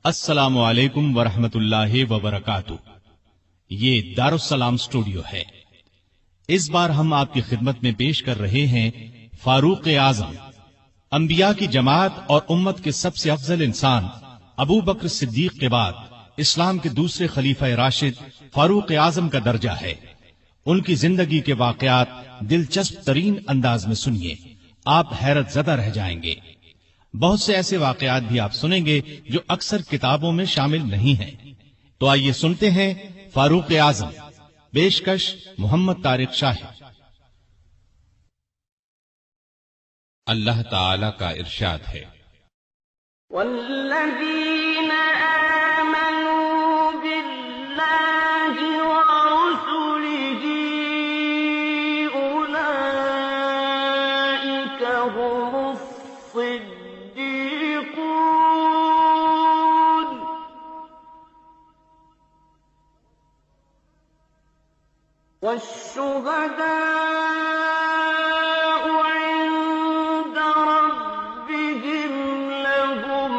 السلام علیکم ورحمۃ اللہ وبرکاتہ۔ یہ دارالسلام اسٹوڈیو ہے۔ اس بار ہم آپ کی خدمت میں پیش کر رہے ہیں فاروق اعظم، انبیاء کی جماعت اور امت کے سب سے افضل انسان ابو بکر صدیق کے بعد اسلام کے دوسرے خلیفہ راشد فاروق اعظم کا درجہ ہے۔ ان کی زندگی کے واقعات دلچسپ ترین انداز میں سنیے، آپ حیرت زدہ رہ جائیں گے۔ بہت سے ایسے واقعات بھی آپ سنیں گے جو اکثر کتابوں میں شامل نہیں ہیں۔ تو آئیے سنتے ہیں فاروق اعظم، پیشکش محمد طارق شاہ۔ اللہ تعالی کا ارشاد ہے، والذین آمنوا باللہ ورسلہ اولئک هم الصدیقون والشہداء عند ربهم لهم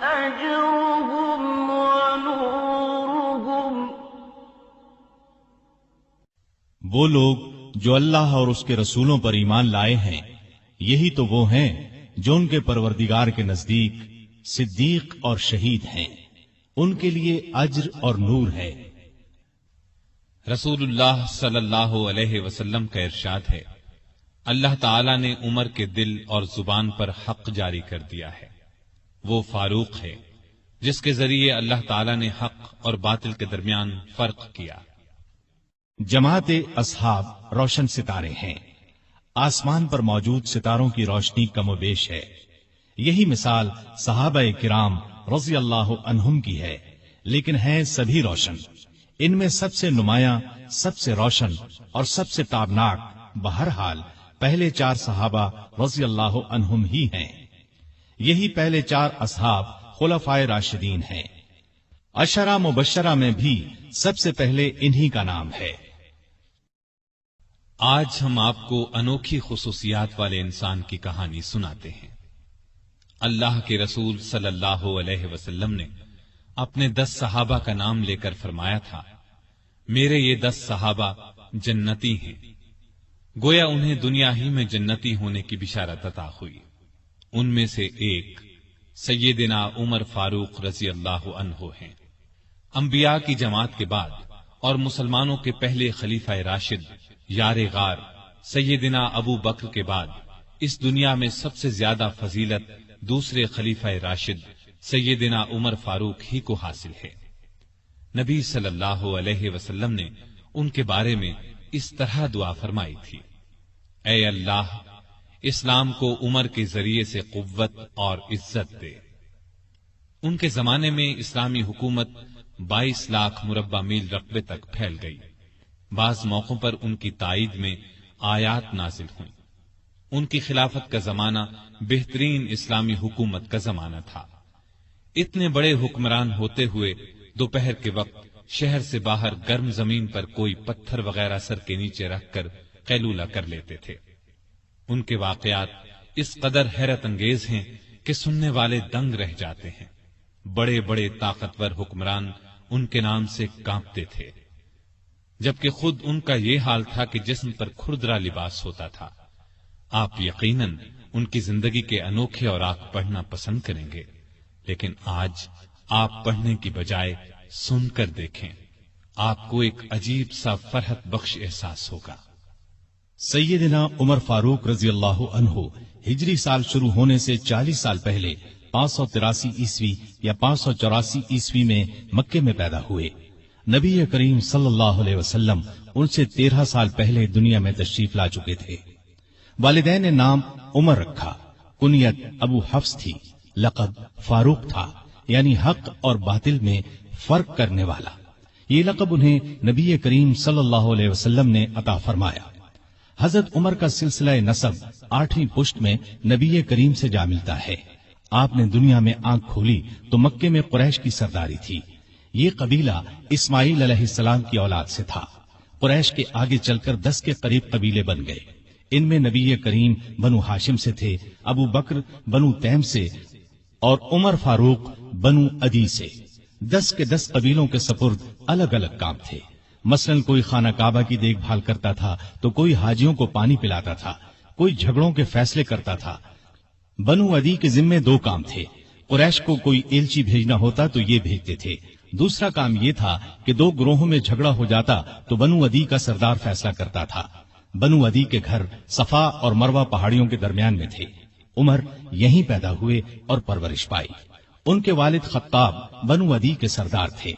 أجرهم ونورهم۔ وہ لوگ جو اللہ اور اس کے رسولوں پر ایمان لائے ہیں، یہی تو وہ ہیں جو ان کے پروردگار کے نزدیک صدیق اور شہید ہیں، ان کے لیے اجر اور نور ہے۔ رسول اللہ صلی اللہ علیہ وسلم کا ارشاد ہے، اللہ تعالی نے عمر کے دل اور زبان پر حق جاری کر دیا ہے۔ وہ فاروق ہے جس کے ذریعے اللہ تعالی نے حق اور باطل کے درمیان فرق کیا۔ جماعت اصحاب روشن ستارے ہیں، آسمان پر موجود ستاروں کی روشنی کم و بیش ہے۔ یہی مثال صحابہ کرام رضی اللہ عنہم کی ہے، لیکن ہیں سبھی روشن۔ ان میں سب سے نمایاں، سب سے روشن اور سب سے تابناک بہرحال پہلے چار صحابہ رضی اللہ عنہم ہی ہیں۔ یہی پہلے چار اصحاب خلفائے راشدین ہیں۔ عشرہ مبشرہ میں بھی سب سے پہلے انہی کا نام ہے۔ آج ہم آپ کو انوکھی خصوصیات والے انسان کی کہانی سناتے ہیں۔ اللہ کے رسول صلی اللہ علیہ وسلم نے اپنے 10 صحابہ کا نام لے کر فرمایا تھا، میرے یہ 10 صحابہ جنتی ہیں۔ گویا انہیں دنیا ہی میں جنتی ہونے کی بشارت عطا ہوئی۔ ان میں سے ایک سیدنا عمر فاروق رضی اللہ عنہ ہیں۔ انبیاء کی جماعت کے بعد اور مسلمانوں کے پہلے خلیفہ راشد یار غار سیدنا ابو بکر کے بعد اس دنیا میں سب سے زیادہ فضیلت دوسرے خلیفہ راشد سیدنا عمر فاروق ہی کو حاصل ہے۔ نبی صلی اللہ علیہ وسلم نے ان کے بارے میں اس طرح دعا فرمائی تھی، اے اللہ اسلام کو عمر کے ذریعے سے قوت اور عزت دے۔ ان کے زمانے میں اسلامی حکومت 22 لاکھ مربع میل رقبے تک پھیل گئی۔ بعض موقعوں پر ان کی تائید میں آیات نازل ہوئیں۔ ان کی خلافت کا زمانہ بہترین اسلامی حکومت کا زمانہ تھا۔ اتنے بڑے حکمران ہوتے ہوئے دوپہر کے وقت شہر سے باہر گرم زمین پر کوئی پتھر وغیرہ سر کے نیچے رکھ کر قیلولہ کر لیتے تھے۔ ان کے واقعات اس قدر حیرت انگیز ہیں کہ سننے والے دنگ رہ جاتے ہیں۔ بڑے بڑے طاقتور حکمران ان کے نام سے کانپتے تھے، جبکہ خود ان کا یہ حال تھا کہ جسم پر کھردرا لباس ہوتا تھا۔ آپ یقیناً ان کی زندگی کے انوکھے اوراق پڑھنا پسند کریں گے، لیکن آج آپ پڑھنے کی بجائے سن کر دیکھیں، آپ کو ایک عجیب سا فرحت بخش احساس ہوگا۔ سیدنا عمر فاروق رضی اللہ عنہ ہجری سال شروع ہونے سے 40 سال پہلے 583 عیسوی یا 584 عیسوی میں مکے میں پیدا ہوئے۔ نبی کریم صلی اللہ علیہ وسلم ان سے 13 سال پہلے دنیا میں تشریف لا چکے تھے۔ والدین نے نام عمر رکھا، کنیت ابو حفص تھی، لقب فاروق تھا، یعنی حق اور باطل میں فرق کرنے والا۔ یہ لقب انہیں نبی کریم صلی اللہ علیہ وسلم نے عطا فرمایا۔ حضرت عمر کا سلسلہ نسب 8ویں پشت میں نبی کریم سے جا ملتا ہے۔ آپ نے دنیا میں آنکھ کھولی تو مکے میں قریش کی سرداری تھی۔ یہ قبیلہ اسماعیل علیہ السلام کی اولاد سے تھا۔ قریش کے آگے چل کر 10 کے قریب قبیلے بن گئے۔ ان میں نبی کریم بنو ہاشم سے تھے، ابو بکر بنو تیم سے، اور عمر فاروق بنو عدی سے 10 کے 10 قبیلوں کے سپرد الگ الگ کام تھے۔ مثلاً کوئی خانہ کعبہ کی دیکھ بھال کرتا تھا تو کوئی حاجیوں کو پانی پلاتا تھا، کوئی جھگڑوں کے فیصلے کرتا تھا۔ بنو عدی کے ذمے 2 کام تھے۔ قریش کو کوئی ایلچی بھیجنا ہوتا تو یہ بھیجتے تھے۔ دوسرا کام یہ تھا کہ 2 گروہوں میں جھگڑا ہو جاتا تو بنو عدی کا سردار فیصلہ کرتا تھا۔ بنو عدی کے گھر صفا اور مروہ پہاڑیوں کے درمیان میں تھے۔ عمر یہیں پیدا ہوئے اور پرورش پائی۔ ان کے والد خطاب بنو عدی کے سردار تھے۔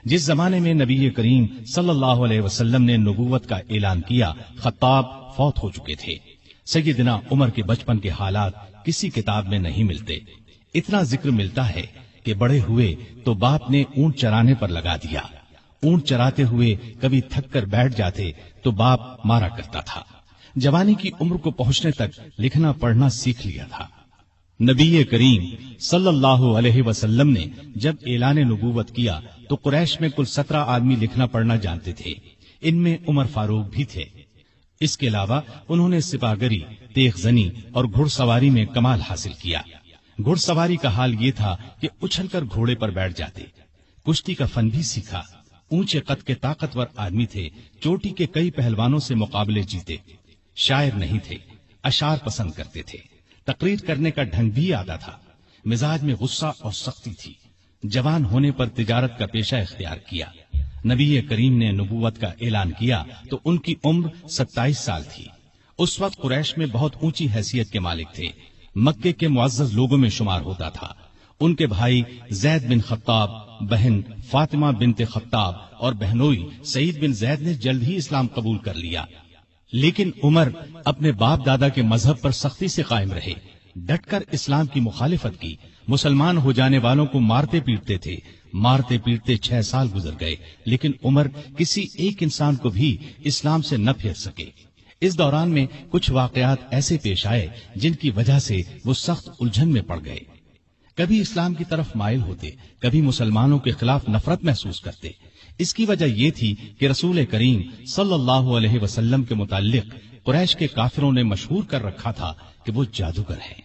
جس زمانے میں نبی کریم صلی اللہ علیہ وسلم نے نبوت کا اعلان کیا، خطاب فوت ہو چکے تھے۔ سیدنا عمر کے بچپن کے حالات کسی کتاب میں نہیں ملتے۔ اتنا ذکر ملتا ہے کہ بڑے ہوئے تو باپ نے اونٹ چرانے پر لگا دیا۔ اونٹ چراتے ہوئے کبھی تھک کر بیٹھ جاتے تو باپ مارا کرتا تھا۔ جوانی کی عمر کو پہنچنے تک لکھنا پڑھنا سیکھ لیا تھا۔ نبی کریم صلی اللہ علیہ وسلم نے جب اعلان نبوت کیا تو قریش میں کل 17 آدمی لکھنا پڑھنا جانتے تھے۔ ان میں عمر فاروق بھی تھے۔ اس کے علاوہ انہوں نے سپاہگری، تیغ زنی اور گھڑ سواری میں کمال حاصل کیا۔ گھڑ سواری کا حال یہ تھا کہ اچھل کر گھوڑے پر بیٹھ جاتے۔ کشتی کا فن بھی سیکھا۔ اونچے قد کے طاقتور آدمی تھے، چوٹی کے کئی پہلوانوں سے مقابلے جیتے۔ شاعر نہیں تھے، اشعار پسند کرتے تھے۔ تقریر کرنے کا ڈھنگ بھی آتا تھا۔ مزاج میں غصہ اور سختی تھی۔ جوان ہونے پر تجارت کا پیشہ اختیار کیا۔ نبی کریم نے نبوت کا اعلان کیا تو ان کی عمر 27 سال تھی۔ اس وقت قریش میں بہت اونچی حیثیت کے مالک تھے۔ مکے کے معزز لوگوں میں شمار ہوتا تھا۔ ان کے بھائی زید بن خطاب، بہن فاطمہ بنت خطاب اور بہنوئی سعید بن زید نے جلد ہی اسلام قبول کر لیا، لیکن عمر اپنے باپ دادا کے مذہب پر سختی سے قائم رہے، ڈٹ کر اسلام کی مخالفت کی۔ مسلمان ہو جانے والوں کو مارتے پیٹتے تھے۔ مارتے پیٹتے 6 سال گزر گئے، لیکن عمر کسی ایک انسان کو بھی اسلام سے نہ پھیر سکے۔ اس دوران میں کچھ واقعات ایسے پیش آئے جن کی وجہ سے وہ سخت الجھن میں پڑ گئے۔ کبھی اسلام کی طرف مائل ہوتے، کبھی مسلمانوں کے خلاف نفرت محسوس کرتے۔ اس کی وجہ یہ تھی کہ رسول کریم صلی اللہ علیہ وسلم کے متعلق قریش کے کافروں نے مشہور کر رکھا تھا کہ وہ جادوگر ہیں۔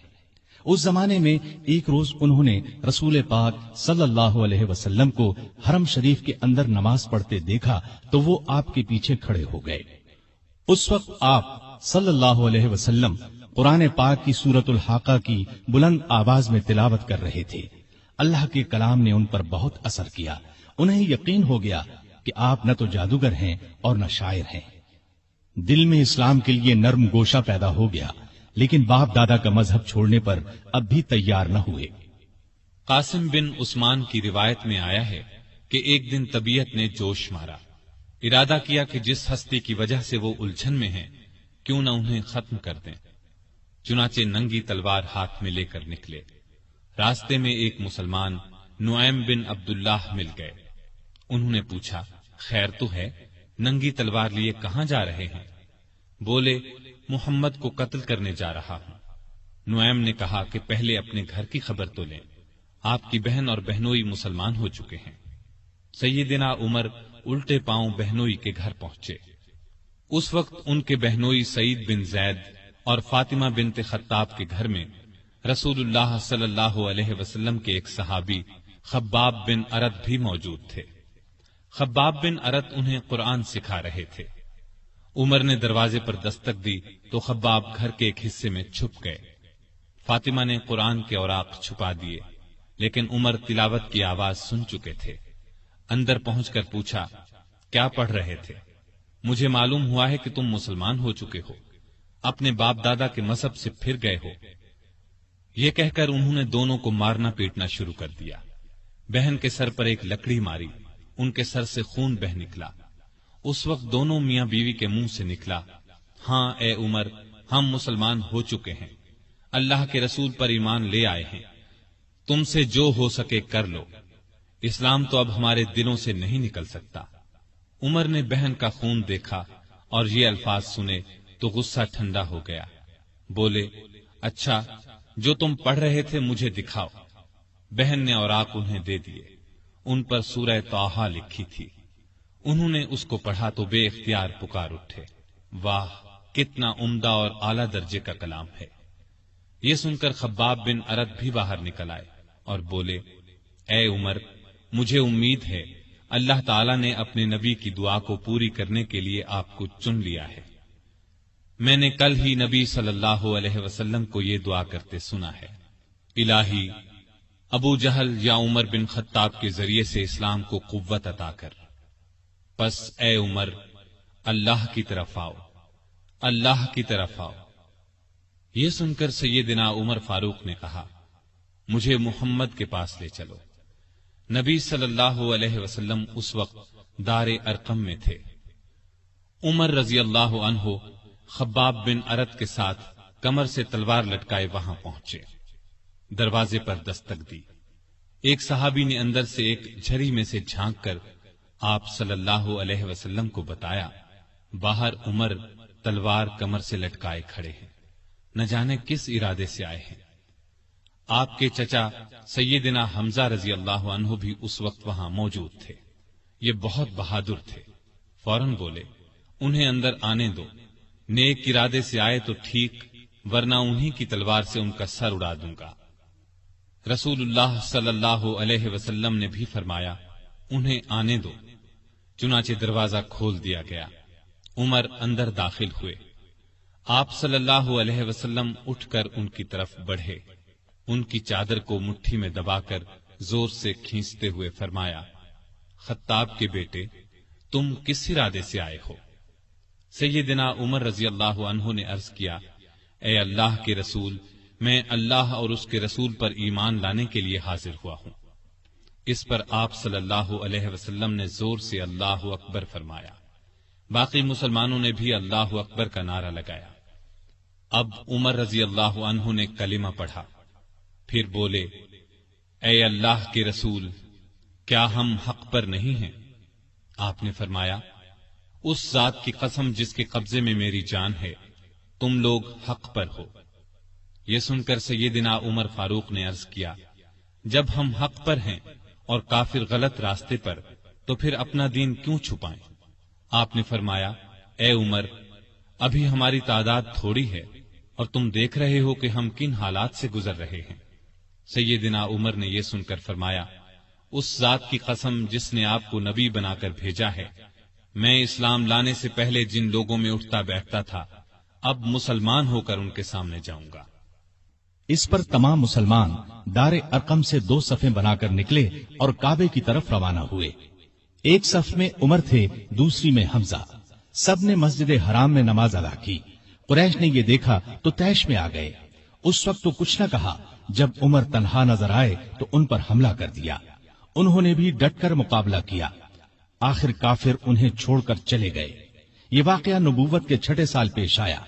اس زمانے میں ایک روز انہوں نے رسول پاک صلی اللہ علیہ وسلم کو حرم شریف کے اندر نماز پڑھتے دیکھا تو وہ آپ کے پیچھے کھڑے ہو گئے۔ اس وقت آپ صلی اللہ علیہ وسلم قرآن پاک کی سورۃ الحاقہ کی بلند آواز میں تلاوت کر رہے تھے۔ اللہ کے کلام نے ان پر بہت اثر کیا۔ انہیں یقین ہو گیا کہ آپ نہ تو جادوگر ہیں اور نہ شاعر ہیں۔ دل میں اسلام کے لیے نرم گوشہ پیدا ہو گیا، لیکن باپ دادا کا مذہب چھوڑنے پر اب بھی تیار نہ ہوئے۔ قاسم بن عثمان کی روایت میں آیا ہے کہ ایک دن طبیعت نے جوش مارا، ارادہ کیا کہ جس ہستی کی وجہ سے وہ الجھن میں ہیں کیوں نہ انہیں ختم کر دیں۔ چنانچہ ننگی تلوار ہاتھ میں لے کر نکلے۔ راستے میں ایک مسلمان نعیم بن عبداللہ مل گئے۔ انہوں نے پوچھا، خیر تو ہے؟ ننگی تلوار لیے کہاں جا رہے ہیں؟ بولے، محمد کو قتل کرنے جا رہا ہوں۔ نعیم نے کہا کہ پہلے اپنے گھر کی خبر تو لیں، آپ کی بہن اور بہنوئی مسلمان ہو چکے ہیں۔ سیدنا عمر الٹے پاؤں بہنوئی کے گھر پہنچے۔ اس وقت ان کے بہنوئی سعید بن زید اور فاطمہ بنت خطاب کے گھر میں رسول اللہ صلی اللہ علیہ وسلم کے ایک صحابی خباب بن ارد بھی موجود تھے۔ خباب بن ارد انہیں قرآن سکھا رہے تھے۔ عمر نے دروازے پر دستک دی تو خباب گھر کے ایک حصے میں چھپ گئے۔ فاطمہ نے قرآن کے اوراق چھپا دیے، لیکن عمر تلاوت کی آواز سن چکے تھے۔ اندر پہنچ کر پوچھا، کیا پڑھ رہے تھے؟ مجھے معلوم ہوا ہے کہ تم مسلمان ہو چکے ہو، اپنے باپ دادا کے مذہب سے پھر گئے ہو۔ یہ کہہ کر انہوں نے دونوں کو مارنا پیٹنا شروع کر دیا۔ بہن کے سر پر ایک لکڑی ماری، ان کے سر سے خون بہ نکلا۔ اس وقت دونوں میاں بیوی کے منہ سے نکلا، ہاں اے عمر، ہم مسلمان ہو چکے ہیں، اللہ کے رسول پر ایمان لے آئے ہیں، تم سے جو ہو سکے کر لو، اسلام تو اب ہمارے دلوں سے نہیں نکل سکتا۔ عمر نے بہن کا خون دیکھا اور یہ الفاظ سنے تو غصہ ٹھنڈا ہو گیا۔ بولے، اچھا جو تم پڑھ رہے تھے مجھے دکھاؤ۔ بہن نے اوراق انہیں دے دیے، ان پر سورہ طٰہٰ لکھی تھی۔ انہوں نے اس کو پڑھا تو بے اختیار پکار اٹھے، واہ کتنا عمدہ اور اعلیٰ درجے کا کلام ہے۔ یہ سن کر خباب بن ارد بھی باہر نکل آئے۔ اور بولے، اے عمر، مجھے امید ہے اللہ تعالیٰ نے اپنے نبی کی دعا کو پوری کرنے کے لیے آپ کو چن لیا ہے۔ میں نے کل ہی نبی صلی اللہ علیہ وسلم کو یہ دعا کرتے سنا ہے، الہی ابو جہل یا عمر بن خطاب کے ذریعے سے اسلام کو قوت عطا کر۔ پس اے عمر، اللہ کی طرف آؤ، اللہ کی طرف آؤ۔ یہ سن کر سیدنا عمر فاروق نے کہا، مجھے محمد کے پاس لے چلو۔ نبی صلی اللہ علیہ وسلم اس وقت دار ارقم میں تھے۔ عمر رضی اللہ عنہ خباب بن ارت کے ساتھ کمر سے تلوار لٹکائے وہاں پہنچے۔ دروازے پر دستک دی۔ ایک صحابی نے اندر سے ایک جھری میں سے جھانک کر آپ صلی اللہ علیہ وسلم کو بتایا، باہر عمر تلوار کمر سے لٹکائے کھڑے ہیں، نہ جانے کس ارادے سے آئے ہیں۔ آپ کے چچا سیدنا حمزہ رضی اللہ عنہ بھی اس وقت وہاں موجود تھے۔ یہ بہت بہادر تھے، فوراً بولے، انہیں اندر آنے دو، نیک ارادے سے آئے تو ٹھیک، ورنہ انہی کی تلوار سے ان کا سر اڑا دوں گا۔ رسول اللہ صلی اللہ علیہ وسلم نے بھی فرمایا، انہیں آنے دو۔ چنانچہ دروازہ کھول دیا گیا۔ عمر اندر داخل ہوئے۔ آپ صلی اللہ علیہ وسلم اٹھ کر ان کی طرف بڑھے، ان کی چادر کو مٹھی میں دبا کر زور سے کھینچتے ہوئے فرمایا، خطاب کے بیٹے، تم کس ارادے سے آئے ہو؟ سیدنا عمر رضی اللہ عنہ نے عرض کیا، اے اللہ کے رسول، میں اللہ اور اس کے رسول پر ایمان لانے کے لیے حاضر ہوا ہوں۔ اس پر آپ صلی اللہ علیہ وسلم نے زور سے اللہ اکبر فرمایا۔ باقی مسلمانوں نے بھی اللہ اکبر کا نعرہ لگایا۔ اب عمر رضی اللہ عنہ نے کلمہ پڑھا، پھر بولے، اے اللہ کے رسول، کیا ہم حق پر نہیں ہیں؟ آپ نے فرمایا، اس ذات کی قسم جس کے قبضے میں میری جان ہے، تم لوگ حق پر ہو۔ یہ سن کر سیدنا عمر فاروق نے عرض کیا، جب ہم حق پر ہیں اور کافر غلط راستے پر، تو پھر اپنا دین کیوں چھپائیں؟ آپ نے فرمایا، اے عمر، ابھی ہماری تعداد تھوڑی ہے اور تم دیکھ رہے ہو کہ ہم کن حالات سے گزر رہے ہیں۔ سیدنا عمر نے یہ سن کر فرمایا، اس ذات کی قسم جس نے آپ کو نبی بنا کر بھیجا ہے، میں اسلام لانے سے پہلے جن لوگوں میں اٹھتا بیٹھتا تھا، اب مسلمان ہو کر ان کے سامنے جاؤں گا۔ اس پر تمام مسلمان دار ارقم سے 2 صفیں بنا کر نکلے اور کعبے کی طرف روانہ ہوئے۔ ایک صف میں عمر تھے، دوسری میں حمزہ۔ سب نے مسجد حرام میں نماز ادا کی۔ قریش نے یہ دیکھا تو طیش میں آ گئے۔ اس وقت تو کچھ نہ کہا، جب عمر تنہا نظر آئے تو ان پر حملہ کر دیا۔ انہوں نے بھی ڈٹ کر مقابلہ کیا۔ آخر کافر انہیں چھوڑ کر چلے گئے۔ یہ واقعہ نبوت کے 6 سال پیش آیا۔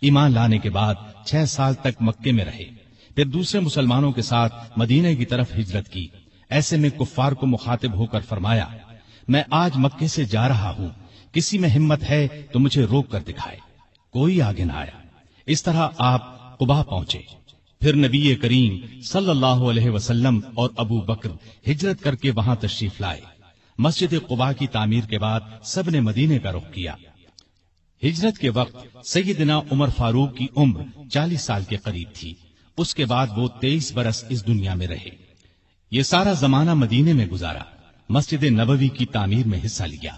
ایمان لانے کے بعد 6 سال تک مکے میں رہے، پھر دوسرے مسلمانوں کے ساتھ مدینے کی طرف ہجرت کی۔ ایسے میں کفار کو مخاطب ہو کر فرمایا، میں آج مکے سے جا رہا ہوں، کسی میں ہمت ہے تو مجھے روک کر دکھائے۔ کوئی آگے نہ آیا۔ اس طرح آپ قباء پہنچے۔ پھر نبی کریم صلی اللہ علیہ وسلم اور ابو بکر ہجرت کر کے وہاں تشریف لائے۔ مسجد قباء کی تعمیر کے بعد سب نے مدینے کا رخ کیا۔ ہجرت کے وقت سیدنا عمر فاروق کی عمر 40 سال کے قریب تھی۔ اس کے بعد وہ 23 برس اس دنیا میں رہے۔ یہ سارا زمانہ مدینے میں گزارا، مسجد نبوی کی تعمیر میں حصہ لیا۔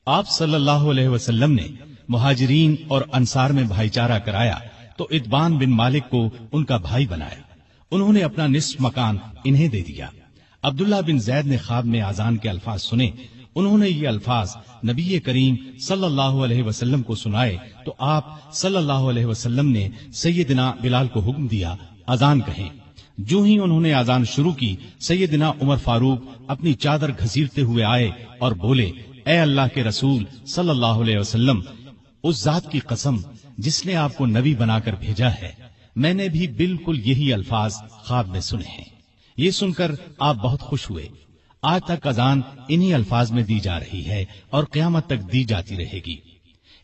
آپ صلی اللہ علیہ وسلم نے مہاجرین اور انصار میں بھائی چارہ کرایا تو اتبان بن مالک کو ان کا بھائی بنایا۔ انہوں نے اپنا نصف مکان انہیں دے دیا۔ عبداللہ بن زید نے خواب میں اذان کے الفاظ سنے۔ انہوں نے یہ الفاظ نبی کریم صلی اللہ علیہ وسلم کو سنائے تو آپ صلی اللہ علیہ وسلم نے سیدنا بلال کو حکم دیا، اذان کہیں۔ جو ہی انہوں نے اذان شروع کی، سیدنا عمر فاروق اپنی چادر گھسیٹتے ہوئے آئے اور بولے، اے اللہ کے رسول صلی اللہ علیہ وسلم، اس ذات کی قسم جس نے آپ کو نبی بنا کر بھیجا ہے، میں نے بھی بالکل یہی الفاظ خواب میں سنے ہیں۔ یہ سن کر آپ بہت خوش ہوئے۔ آج تک اذان انہی الفاظ میں دی جا رہی ہے اور قیامت تک دی جاتی رہے گی۔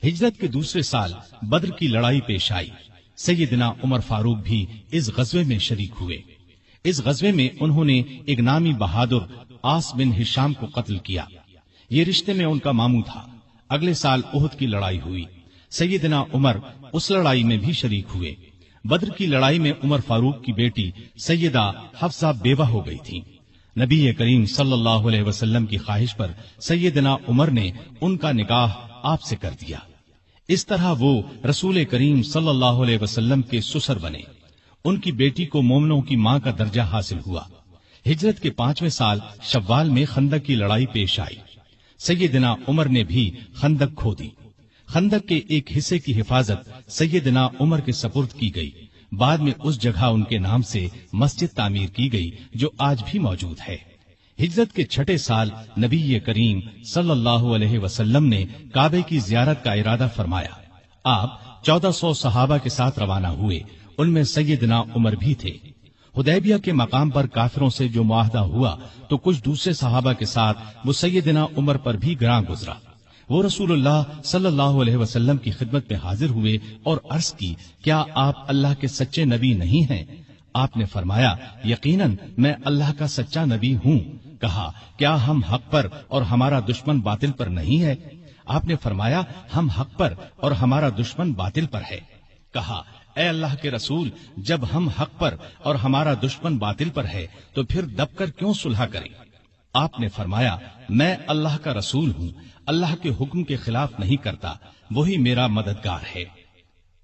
ہجرت کے دوسرے سال بدر کی لڑائی پیش آئی۔ سیدنا عمر فاروق بھی اس غزوے میں شریک ہوئے۔ اس غزوے میں انہوں نے ایک نامی بہادر آس بن ہشام کو قتل کیا۔ یہ رشتے میں ان کا ماموں تھا۔ اگلے سال احد کی لڑائی ہوئی۔ سیدنا عمر اس لڑائی میں بھی شریک ہوئے۔ بدر کی لڑائی میں عمر فاروق کی بیٹی سیدہ حفصہ بیوہ ہو گئی تھی۔ نبی کریم صلی اللہ علیہ وسلم کی خواہش پر سیدنا عمر نے ان کا نکاح آپ سے کر دیا۔ اس طرح وہ رسول کریم صلی اللہ علیہ وسلم کے سسر بنے۔ ان کی بیٹی کو مومنوں کی ماں کا درجہ حاصل ہوا۔ ہجرت کے 5ویں سال شوال میں خندق کی لڑائی پیش آئی۔ سیدنا عمر نے بھی خندق کھودی۔ خندق کے ایک حصے کی حفاظت سیدنا عمر کے سپرد کی گئی۔ بعد میں اس جگہ ان کے نام سے مسجد تعمیر کی گئی جو آج بھی موجود ہے۔ ہجرت کے 6 سال نبی کریم صلی اللہ علیہ وسلم نے کعبے کی زیارت کا ارادہ فرمایا۔ آپ 1400 صحابہ کے ساتھ روانہ ہوئے، ان میں سیدنا عمر بھی تھے۔ حدیبیہ کے مقام پر کافروں سے جو معاہدہ ہوا تو کچھ دوسرے صحابہ کے ساتھ وہ سیدنا عمر پر بھی گراں گزرا۔ وہ رسول اللہ صلی اللہ علیہ وسلم کی خدمت میں حاضر ہوئے اور عرض کی، کیا آپ اللہ کے سچے نبی نہیں ہیں؟ آپ نے فرمایا، یقیناً میں اللہ کا سچا نبی ہوں۔ کہا، کیا ہم حق پر اور ہمارا دشمن باطل پر نہیں ہے؟ آپ نے فرمایا، ہم حق پر اور ہمارا دشمن باطل پر ہے۔ کہا، اے اللہ کے رسول، جب ہم حق پر اور ہمارا دشمن باطل پر ہے تو پھر دب کر کیوں صلح کریں؟ آپ نے فرمایا، میں اللہ کا رسول ہوں، اللہ کے حکم کے خلاف نہیں کرتا، وہی میرا مددگار ہے۔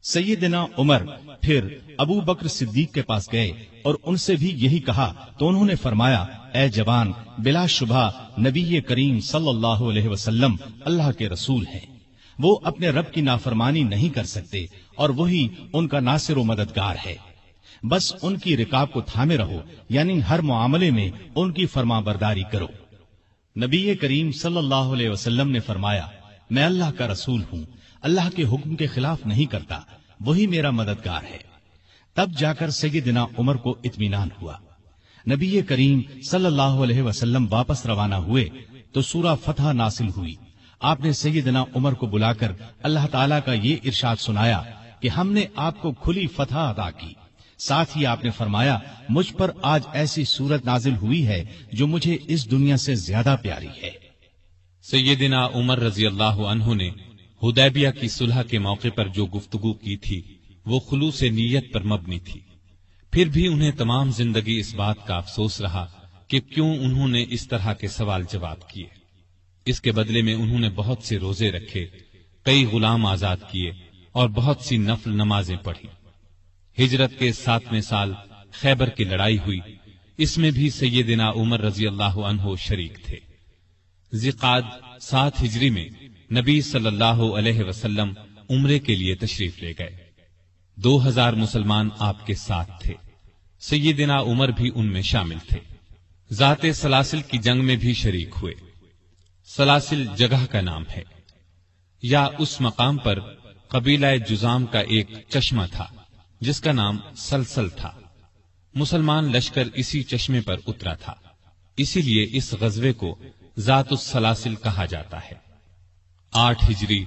سیدنا عمر پھر ابو بکر صدیق کے پاس گئے اور ان سے بھی یہی کہا تو انہوں نے فرمایا، اے جوان، بلا شبہ نبی کریم صلی اللہ علیہ وسلم اللہ کے رسول ہیں۔ وہ اپنے رب کی نافرمانی نہیں کر سکتے اور وہی ان کا ناصر و مددگار ہے۔ بس ان کی رکاب کو تھامے رہو، یعنی ہر معاملے میں ان کی فرما برداری کرو۔ نبی کریم صلی اللہ علیہ وسلم نے فرمایا، میں اللہ کا رسول ہوں، اللہ کے حکم کے خلاف نہیں کرتا، وہی میرا مددگار ہے۔ تب جا کر سیدنا عمر کو اطمینان ہوا۔ نبی کریم صلی اللہ علیہ وسلم واپس روانہ ہوئے تو سورہ فتح نازل ہوئی۔ آپ نے سیدنا عمر کو بلا کر اللہ تعالیٰ کا یہ ارشاد سنایا کہ ہم نے آپ کو کھلی فتح عطا کی۔ ساتھ ہی آپ نے فرمایا، مجھ پر آج ایسی صورت نازل ہوئی ہے جو مجھے اس دنیا سے زیادہ پیاری ہے۔ سیدنا عمر رضی اللہ عنہ نے حدیبیہ کی صلح کے موقع پر جو گفتگو کی تھی وہ خلوص نیت پر مبنی تھی۔ پھر بھی انہیں تمام زندگی اس بات کا افسوس رہا کہ کیوں انہوں نے اس طرح کے سوال جواب کیے۔ اس کے بدلے میں انہوں نے بہت سے روزے رکھے، کئی غلام آزاد کیے اور بہت سی نفل نمازیں پڑھی۔ ہجرت کے 7ویں سال خیبر کی لڑائی ہوئی، اس میں بھی سیدنا عمر رضی اللہ عنہ شریک تھے۔ ذی-قعدہ 7 ہجری میں نبی صلی اللہ علیہ وسلم عمرے کے لیے تشریف لے گئے۔ 2000 مسلمان آپ کے ساتھ تھے، سیدنا عمر بھی ان میں شامل تھے۔ ذات سلاسل کی جنگ میں بھی شریک ہوئے۔ سلاسل جگہ کا نام ہے، یا اس مقام پر قبیلہ جزام کا ایک چشمہ تھا جس کا نام سلسل تھا۔ مسلمان لشکر اسی چشمے پر اترا تھا، اسی لیے اس غزوے کو ذات السلاسل کہا جاتا ہے۔ 8 ہجری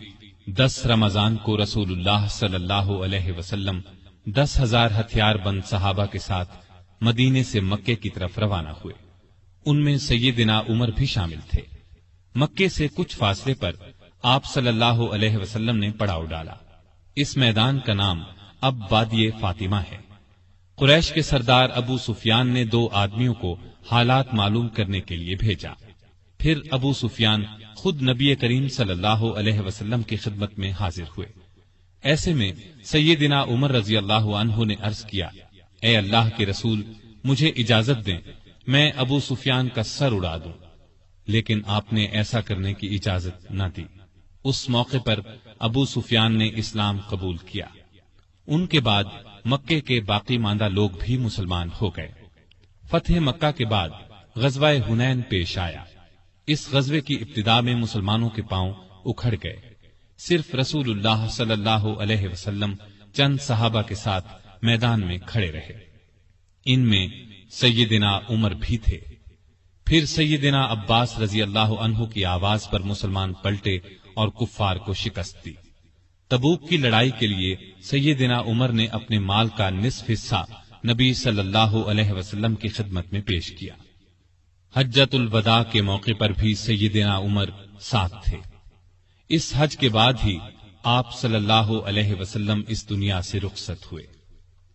10 رمضان کو رسول اللہ صلی اللہ علیہ وسلم 10,000 ہتھیار بند صحابہ کے ساتھ مدینے سے مکے کی طرف روانہ ہوئے۔ ان میں سیدنا عمر بھی شامل تھے۔ مکے سے کچھ فاصلے پر آپ صلی اللہ علیہ وسلم نے پڑاؤ ڈالا۔ اس میدان کا نام اب وادی فاطمہ ہے۔ قریش کے سردار ابو سفیان نے 2 آدمیوں کو حالات معلوم کرنے کے لیے بھیجا۔ پھر ابو سفیان خود نبی کریم صلی اللہ علیہ وسلم کی خدمت میں حاضر ہوئے۔ ایسے میں سیدنا عمر رضی اللہ عنہ نے عرض کیا، اے اللہ کے رسول، مجھے اجازت دیں میں ابو سفیان کا سر اڑا دوں۔ لیکن آپ نے ایسا کرنے کی اجازت نہ دی۔ اس موقع پر ابو سفیان نے اسلام قبول کیا۔ ان کے بعد مکے کے باقی ماندہ لوگ بھی مسلمان ہو گئے۔ فتح مکہ کے بعد غزوہ حنین پیش آیا۔ اس غزوے کی ابتدا میں مسلمانوں کے پاؤں اکھڑ گئے۔ صرف رسول اللہ صلی اللہ علیہ وسلم چند صحابہ کے ساتھ میدان میں کھڑے رہے۔ ان میں سیدنا عمر بھی تھے۔ پھر سیدنا عباس رضی اللہ عنہ کی آواز پر مسلمان پلٹے اور کفار کو شکست دی۔ تبوک کی لڑائی کے لیے سیدنا عمر نے اپنے مال کا نصف حصہ نبی صلی اللہ علیہ وسلم کی خدمت میں پیش کیا۔ حجۃ الوداع کے موقع پر بھی سیدنا عمر ساتھ تھے۔ اس حج کے بعد ہی آپ صلی اللہ علیہ وسلم اس دنیا سے رخصت ہوئے۔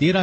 13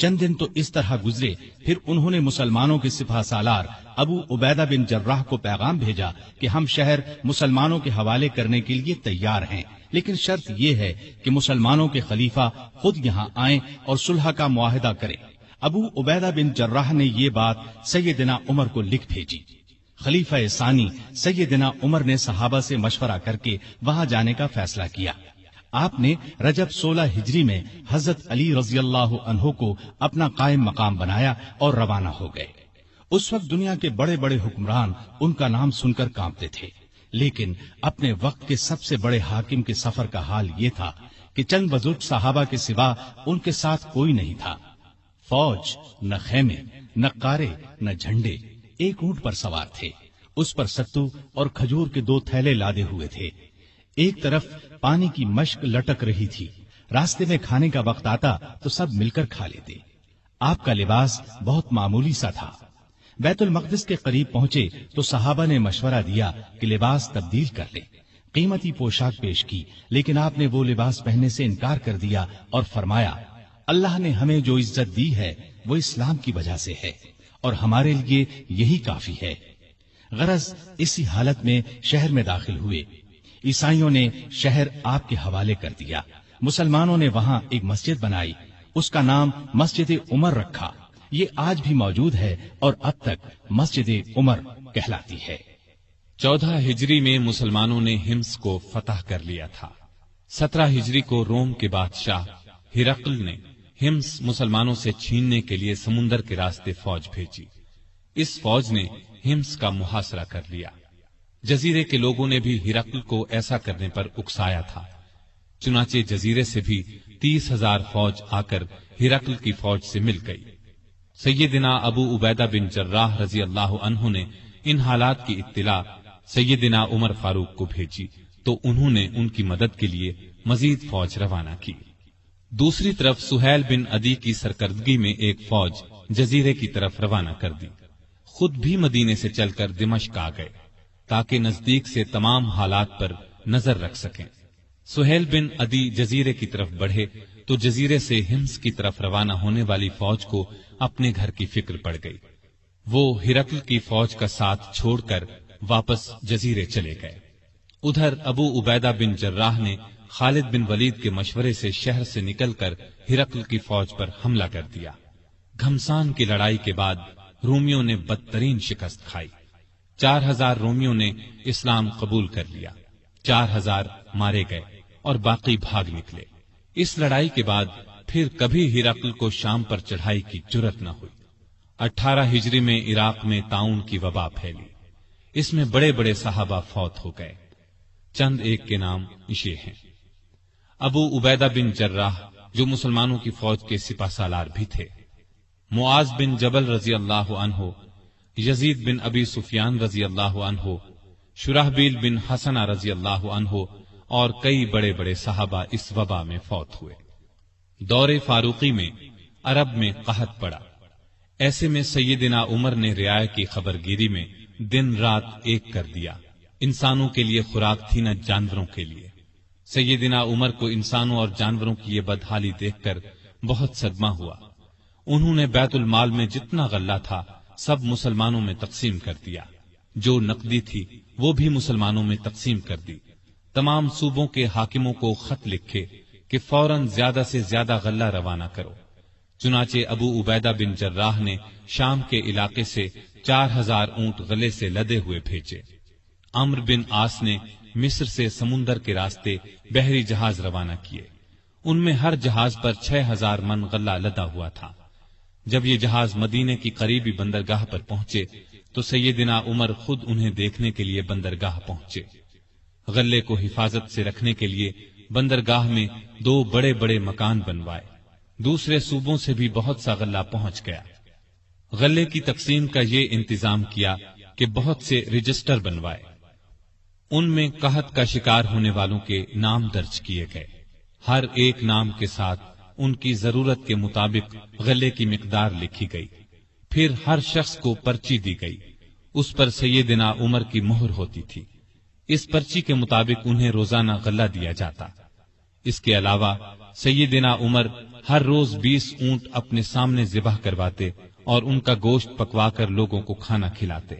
چند دن تو اس طرح گزرے، پھر انہوں نے مسلمانوں کے سپہ سالار ابو عبیدہ بن جراح کو پیغام بھیجا کہ ہم شہر مسلمانوں کے حوالے کرنے کے لیے تیار ہیں، لیکن شرط یہ ہے کہ مسلمانوں کے خلیفہ خود یہاں آئیں اور صلح کا معاہدہ کریں۔ ابو عبیدہ بن جراح نے یہ بات سیدنا عمر کو لکھ بھیجی۔ خلیفہ ثانی سیدنا عمر نے صحابہ سے مشورہ کر کے وہاں جانے کا فیصلہ کیا۔ آپ نے رجب 16 ہجری میں حضرت علی رضی اللہ عنہ کو اپنا قائم مقام بنایا اور روانہ ہو گئے۔ اس وقت دنیا کے بڑے بڑے حکمران ان کا نام سن کر کانپتے تھے، لیکن اپنے وقت کے سب سے بڑے حاکم کے سفر کا حال یہ تھا کہ چند بزرگ صحابہ کے سوا ان کے ساتھ کوئی نہیں تھا۔ فوج، نہ خیمے، نہ قارے، نہ جھنڈے، ایک اونٹ پر سوار تھے، اس پر ستو اور کھجور کے 2 تھیلے لادے ہوئے تھے۔ ایک طرف پانی کی مشک لٹک رہی تھی، راستے میں کھانے کا وقت آتا تو سب مل کر کھا لیتے۔ آپ کا لباس بہت معمولی سا تھا۔ بیت المقدس کے قریب پہنچے تو صحابہ نے مشورہ دیا کہ لباس تبدیل کر لیں۔ قیمتی پوشاک پیش کی، لیکن آپ نے وہ لباس پہننے سے انکار کر دیا اور فرمایا، اللہ نے ہمیں جو عزت دی ہے وہ اسلام کی وجہ سے ہے اور ہمارے لیے یہی کافی ہے۔ غرض اسی حالت میں شہر میں داخل ہوئے۔ عیسائیوں نے شہر آپ کے حوالے کر دیا۔ مسلمانوں نے وہاں ایک مسجد بنائی، اس کا نام مسجد عمر رکھا۔ یہ آج بھی موجود ہے اور اب تک مسجد عمر کہلاتی ہے۔ 14 ہجری میں مسلمانوں نے ہمس کو فتح کر لیا تھا۔ 17 ہجری کو روم کے بادشاہ ہرقل نے ہمس مسلمانوں سے چھیننے کے لیے سمندر کے راستے فوج بھیجی۔ اس فوج نے ہمس کا محاصرہ کر لیا۔ جزیرے کے لوگوں نے بھی ہرقل کو ایسا کرنے پر اکسایا تھا، چنانچہ جزیرے سے بھی 30,000 فوج آ کر ہرقل کی فوج سے مل گئی۔ سیدنا ابو عبیدہ بن جراح رضی اللہ عنہ نے ان حالات کی اطلاع سیدنا عمر فاروق کو بھیجی تو انہوں نے ان کی مدد کے لیے مزید فوج روانہ کی۔ دوسری طرف سہیل بن عدی کی سرکردگی میں ایک فوج جزیرے کی طرف روانہ کر دی۔ خود بھی مدینے سے چل کر دمشق آ گئے تاکہ نزدیک سے تمام حالات پر نظر رکھ سکیں۔ سہیل بن عدی جزیرے کی طرف بڑھے تو جزیرے سے ہمس کی طرف روانہ ہونے والی فوج کو اپنے گھر کی فکر پڑ گئی۔ وہ ہرقل کی فوج کا ساتھ چھوڑ کر واپس جزیرے چلے گئے۔ ادھر ابو عبیدہ بن جراح نے خالد بن ولید کے مشورے سے شہر سے نکل کر ہرقل کی فوج پر حملہ کر دیا۔ گھمسان کی لڑائی کے بعد رومیوں نے بدترین شکست کھائی۔ 4,000 رومیوں نے اسلام قبول کر لیا، 4,000 مارے گئے اور باقی بھاگ نکلے۔ اس لڑائی کے بعد پھر کبھی ہرقل کو شام پر چڑھائی کی جرت نہ ہوئی۔ 18 ہجری میں عراق میں طاعون کی وبا پھیلی، اس میں بڑے بڑے صحابہ فوت ہو گئے۔ چند ایک کے نام یہ ہیں: ابو عبیدہ بن جراح جو مسلمانوں کی فوج کے سپہ سالار بھی تھے، معاذ بن جبل رضی اللہ عنہ، یزید بن ابی سفیان رضی اللہ عنہ، شرحبیل بن حسنہ رضی اللہ عنہ اور کئی بڑے بڑے صحابہ اس وبا میں فوت ہوئے۔ دور فاروقی میں عرب میں قحط پڑا، ایسے میں سیدنا عمر نے رعایا کی خبرگیری میں دن رات ایک کر دیا۔ انسانوں کے لیے خوراک تھی نہ جانوروں کے لیے۔ سیدنا عمر کو انسانوں اور جانوروں کی یہ بدحالی دیکھ کر بہت صدمہ ہوا۔ انہوں نے بیت المال میں جتنا غلہ تھا سب مسلمانوں میں تقسیم کر دیا، جو نقدی تھی وہ بھی مسلمانوں میں تقسیم کر دی۔ تمام صوبوں کے حاکموں کو خط لکھے کہ فوراً زیادہ سے زیادہ غلہ روانہ کرو۔ چنانچہ ابو عبیدہ بن جراح نے شام کے علاقے سے 4,000 اونٹ غلے سے لدے ہوئے بھیجے۔ عمرو بن عاص نے مصر سے سمندر کے راستے بحری جہاز روانہ کیے، ان میں ہر جہاز پر 6,000 من غلہ لدا ہوا تھا۔ جب یہ جہاز مدینے کی قریبی بندرگاہ پر پہنچے تو سیدنا عمر خود انہیں دیکھنے کے لیے بندرگاہ پہنچے۔ غلے کو حفاظت سے رکھنے کے لیے بندرگاہ میں 2 بڑے بڑے مکان بنوائے۔ دوسرے صوبوں سے بھی بہت سا غلہ پہنچ گیا۔ غلے کی تقسیم کا یہ انتظام کیا کہ بہت سے رجسٹر بنوائے، ان میں قحط کا شکار ہونے والوں کے نام درج کیے گئے۔ ہر ایک نام کے ساتھ ان کی ضرورت کے مطابق غلے کی مقدار لکھی گئی۔ پھر ہر شخص کو پرچی دی گئی، اس پر سیدنا عمر کی مہر ہوتی تھی۔ اس پرچی کے مطابق انہیں روزانہ غلہ دیا جاتا۔ اس کے علاوہ سیدنا عمر ہر روز 20 اونٹ اپنے سامنے ذبح کرواتے اور ان کا گوشت پکوا کر لوگوں کو کھانا کھلاتے۔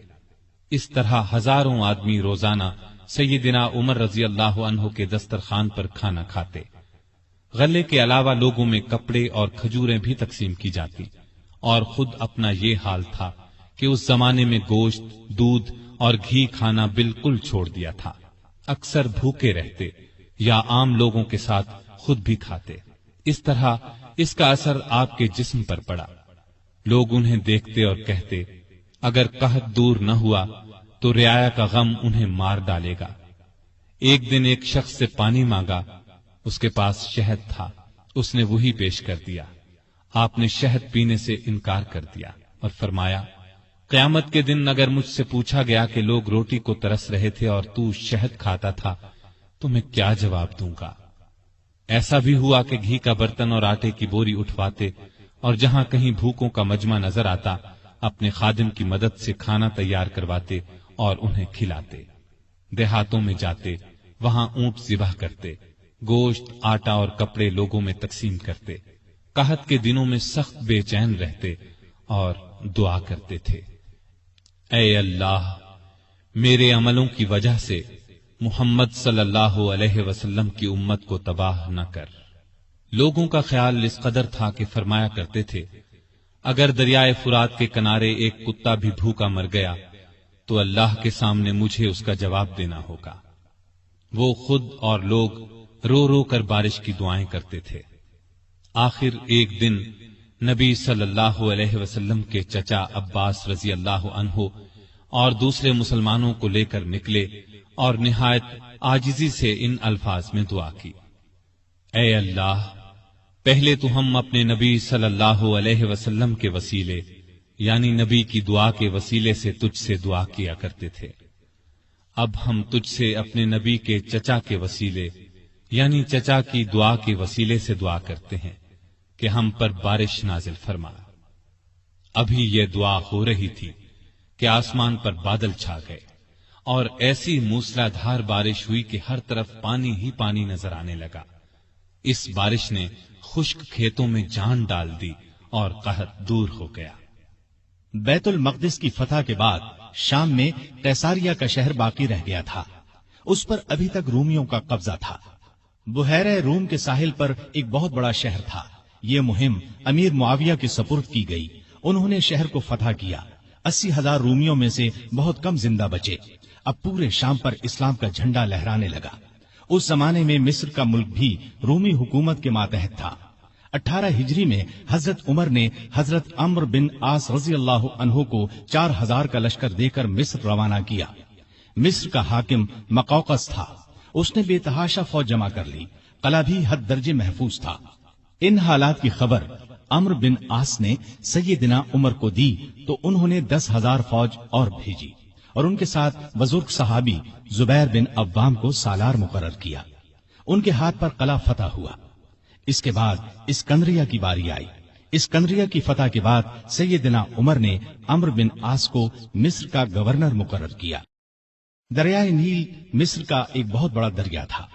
اس طرح ہزاروں آدمی روزانہ سیدنا عمر رضی اللہ عنہ کے دسترخوان پر کھانا کھاتے۔ غلے کے علاوہ لوگوں میں کپڑے اور کھجوریں بھی تقسیم کی جاتی، اور خود اپنا یہ حال تھا کہ اس زمانے میں گوشت، دودھ اور گھی کھانا بالکل چھوڑ دیا تھا۔ اکثر بھوکے رہتے یا عام لوگوں کے ساتھ خود بھی کھاتے۔ اس طرح اس کا اثر آپ کے جسم پر پڑا۔ لوگ انہیں دیکھتے اور کہتے، اگر قحط دور نہ ہوا تو رعایا کا غم انہیں مار ڈالے گا۔ ایک دن ایک شخص سے پانی مانگا، اس کے پاس شہد تھا، اس نے وہی پیش کر دیا۔ آپ نے شہد پینے سے انکار کر دیا اور فرمایا، قیامت کے دن اگر مجھ سے پوچھا گیا کہ لوگ روٹی کو ترس رہے تھے اور تو شہد کھاتا تھا تو میں کیا جواب دوں گا؟ ایسا بھی ہوا کہ گھی کا برتن اور آٹے کی بوری اٹھواتے اور جہاں کہیں بھوکوں کا مجمع نظر آتا اپنے خادم کی مدد سے کھانا تیار کرواتے اور انہیں کھلاتے۔ دیہاتوں میں جاتے، وہاں اونٹ ذبح کرتے، گوشت، آٹا اور کپڑے لوگوں میں تقسیم کرتے۔ قحط کے دنوں میں سخت بے چین رہتے اور دعا کرتے تھے، اے اللہ، میرے عملوں کی وجہ سے محمد صلی اللہ علیہ وسلم کی امت کو تباہ نہ کر۔ لوگوں کا خیال اس قدر تھا کہ فرمایا کرتے تھے، اگر دریائے فرات کے کنارے ایک کتا بھی بھوکا مر گیا تو اللہ کے سامنے مجھے اس کا جواب دینا ہوگا۔ وہ خود اور لوگ رو رو کر بارش کی دعائیں کرتے تھے۔ آخر ایک دن نبی صلی اللہ علیہ وسلم کے چچا عباس رضی اللہ عنہ اور دوسرے مسلمانوں کو لے کر نکلے اور نہایت عاجزی سے ان الفاظ میں دعا کی، اے اللہ، پہلے تو ہم اپنے نبی صلی اللہ علیہ وسلم کے وسیلے یعنی نبی کی دعا کے وسیلے سے تجھ سے دعا کیا کرتے تھے، اب ہم تجھ سے اپنے نبی کے چچا کے وسیلے یعنی چچا کی دعا کے وسیلے سے دعا کرتے ہیں کہ ہم پر بارش نازل فرما۔ ابھی یہ دعا ہو رہی تھی کہ آسمان پر بادل چھا گئے اور ایسی موسلا دھار بارش ہوئی کہ ہر طرف پانی ہی پانی نظر آنے لگا۔ اس بارش نے خشک کھیتوں میں جان ڈال دی اور قحط دور ہو گیا۔ بیت المقدس کی فتح کے بعد شام میں قیصاریہ کا شہر باقی رہ گیا تھا۔ اس پر ابھی تک رومیوں کا قبضہ تھا۔ بحیرہ روم کے ساحل پر ایک بہت بڑا شہر تھا۔ یہ مہم امیر معاویہ کے سپرد کی گئی۔ انہوں نے شہر کو فتح کیا۔ 80,000 رومیوں میں سے بہت کم زندہ بچے۔ اب پورے شام پر اسلام کا جھنڈا لہرانے لگا۔ اس زمانے میں مصر کا ملک بھی رومی حکومت کے ماتحت تھا۔ 18 ہجری میں حضرت عمر نے حضرت عمرو بن عاص رضی اللہ عنہ کو 4000 کا لشکر دے کر مصر روانہ کیا۔ مصر کا حاکم مقوقس تھا۔ اس نے بے تحاشا فوج جمع کر لی۔ قلعہ بھی حد درجے محفوظ تھا۔ ان حالات کی خبر عمرو بن عاص نے سیدنا عمر کو دی تو انہوں نے 10,000 فوج اور بھیجی اور ان کے ساتھ بزرگ صحابی زبیر بن عوام کو سالار مقرر کیا۔ ان کے ہاتھ پر قلعہ فتح ہوا۔ اس کے بعد اسکندریہ کی باری آئی۔ اسکندریہ کی فتح کے بعد سیدنا عمر نے عمرو بن عاص کو مصر کا گورنر مقرر کیا۔ دریائے نیل مصر کا ایک بہت بڑا دریا تھا۔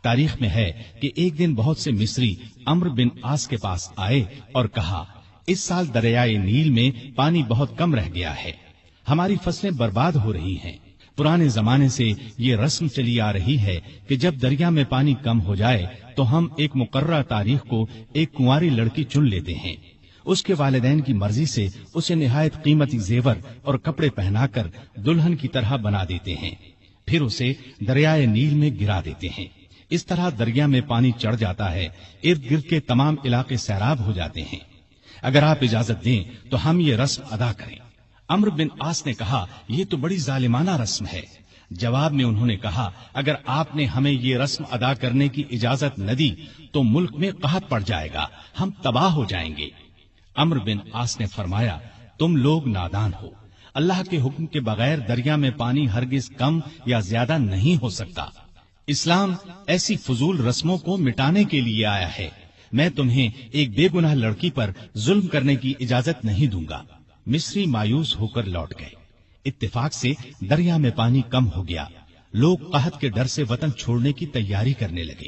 تاریخ میں ہے کہ ایک دن بہت سے مصری عمرو بن عاص کے پاس آئے اور کہا، اس سال دریائے نیل میں پانی بہت کم رہ گیا ہے، ہماری فصلیں برباد ہو رہی ہیں۔ پرانے زمانے سے یہ رسم چلی آ رہی ہے کہ جب دریا میں پانی کم ہو جائے تو ہم ایک مقررہ تاریخ کو ایک کنواری لڑکی چن لیتے ہیں، اس کے والدین کی مرضی سے اسے نہایت قیمتی زیور اور کپڑے پہنا کر دلہن کی طرح بنا دیتے ہیں، پھر اسے دریائے نیل میں گرا دیتے ہیں۔ اس طرح دریا میں پانی چڑھ جاتا ہے، ارد گرد کے تمام علاقے سیراب ہو جاتے ہیں۔ اگر آپ اجازت دیں تو ہم یہ رسم ادا کریں۔ عمرو بن عاص نے کہا، یہ تو بڑی ظالمانہ رسم ہے۔ جواب میں انہوں نے کہا، اگر آپ نے ہمیں یہ رسم ادا کرنے کی اجازت نہ دی تو ملک میں قحط پڑ جائے گا، ہم تباہ ہو جائیں گے۔ عمرو بن عاص نے فرمایا، تم لوگ نادان ہو، اللہ کے حکم کے بغیر دریا میں پانی ہرگز کم یا زیادہ نہیں ہو سکتا۔ اسلام ایسی فضول رسموں کو مٹانے کے لیے آیا ہے۔ میں تمہیں ایک بے گناہ لڑکی پر ظلم کرنے کی اجازت نہیں دوں گا۔ مصری مایوس ہو کر لوٹ گئے۔ اتفاق سے دریا میں پانی کم ہو گیا۔ لوگ قحط کے ڈر سے وطن چھوڑنے کی تیاری کرنے لگے۔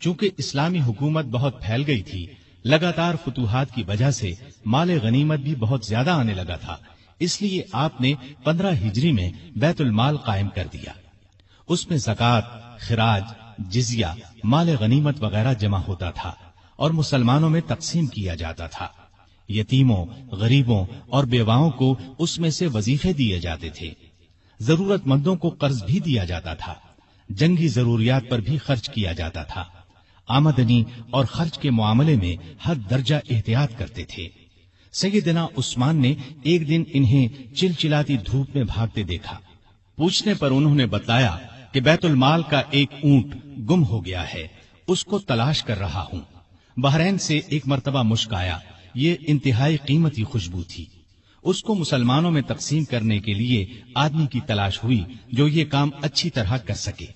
چونکہ اسلامی حکومت بہت پھیل گئی تھی، لگاتار فتوحات کی وجہ سے مال غنیمت بھی بہت زیادہ آنے لگا تھا، اس لیے آپ نے 15 ہجری میں بیت المال قائم کر دیا۔ اس میں زکوٰۃ، خراج، جزیہ، مال غنیمت وغیرہ جمع ہوتا تھا اور مسلمانوں میں تقسیم کیا جاتا تھا۔ یتیموں، غریبوں اور بیواؤں کو اس میں سے وظیفے دیے جاتے تھے۔ ضرورت مندوں کو قرض بھی دیا جاتا تھا۔ جنگی ضروریات پر بھی خرچ کیا جاتا تھا۔ آمدنی اور خرچ کے معاملے میں ہر درجہ احتیاط کرتے تھے۔ سیدنا عثمان نے ایک دن انہیں چلچلاتی دھوپ میں بھاگتے دیکھا۔ پوچھنے پر انہوں نے بتایا کہ بیت المال کا ایک اونٹ گم ہو گیا ہے، اس کو تلاش کر رہا ہوں۔ بحرین سے ایک مرتبہ مشک آیا، یہ انتہائی قیمتی خوشبو تھی۔ اس کو مسلمانوں میں تقسیم کرنے کے لیے آدمی کی تلاش ہوئی جو یہ کام اچھی طرح کر سکے۔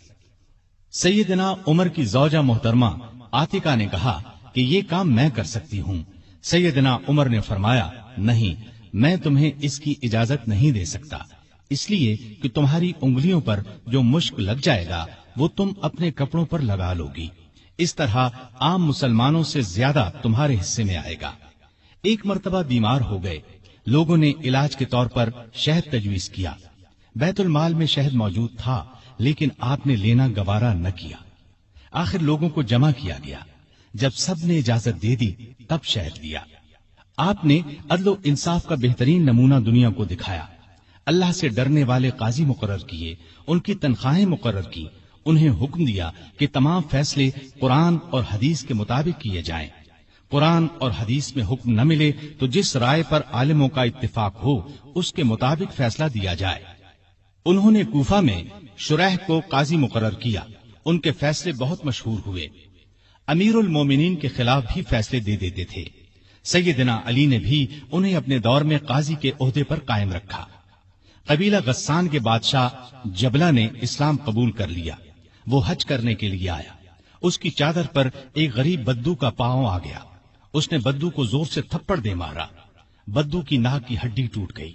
سیدنا عمر کی زوجہ محترمہ عاتقہ نے کہا کہ یہ کام میں کر سکتی ہوں۔ سیدنا عمر نے فرمایا، نہیں، میں تمہیں اس کی اجازت نہیں دے سکتا، اس لیے کہ تمہاری انگلیوں پر جو مشک لگ جائے گا وہ تم اپنے کپڑوں پر لگا لو گی، اس طرح عام مسلمانوں سے زیادہ تمہارے حصے میں آئے گا۔ ایک مرتبہ بیمار ہو گئے، لوگوں نے علاج کے طور پر شہد تجویز کیا۔ بیت المال میں شہد موجود تھا لیکن آپ نے لینا گوارا نہ کیا۔ آخر لوگوں کو جمع کیا گیا، جب سب نے اجازت دے دی تب شہد لیا۔ آپ نے عدل و انصاف کا بہترین نمونہ دنیا کو دکھایا۔ اللہ سے ڈرنے والے قاضی مقرر کیے، ان کی تنخواہیں مقرر کی، انہیں حکم دیا کہ تمام فیصلے قرآن اور حدیث کے مطابق کیے جائیں۔ قرآن اور حدیث میں حکم نہ ملے تو جس رائے پر عالموں کا اتفاق ہو اس کے مطابق فیصلہ دیا جائے۔ انہوں نے کوفہ میں شریح کو قاضی مقرر کیا، ان کے فیصلے بہت مشہور ہوئے۔ امیر المومنین کے خلاف بھی فیصلے دے دیتے تھے۔ سیدنا علی نے بھی انہیں اپنے دور میں قاضی کے عہدے پر قائم رکھا۔ قبیلہ غسان کے بادشاہ جبلہ نے اسلام قبول کر لیا۔ وہ حج کرنے کے لیے آیا، اس کی چادر پر ایک غریب بدو کا پاؤں آ گیا۔ اس نے بدو کو زور سے تھپڑ دے مارا، بدو کی ناک کی ہڈی ٹوٹ گئی۔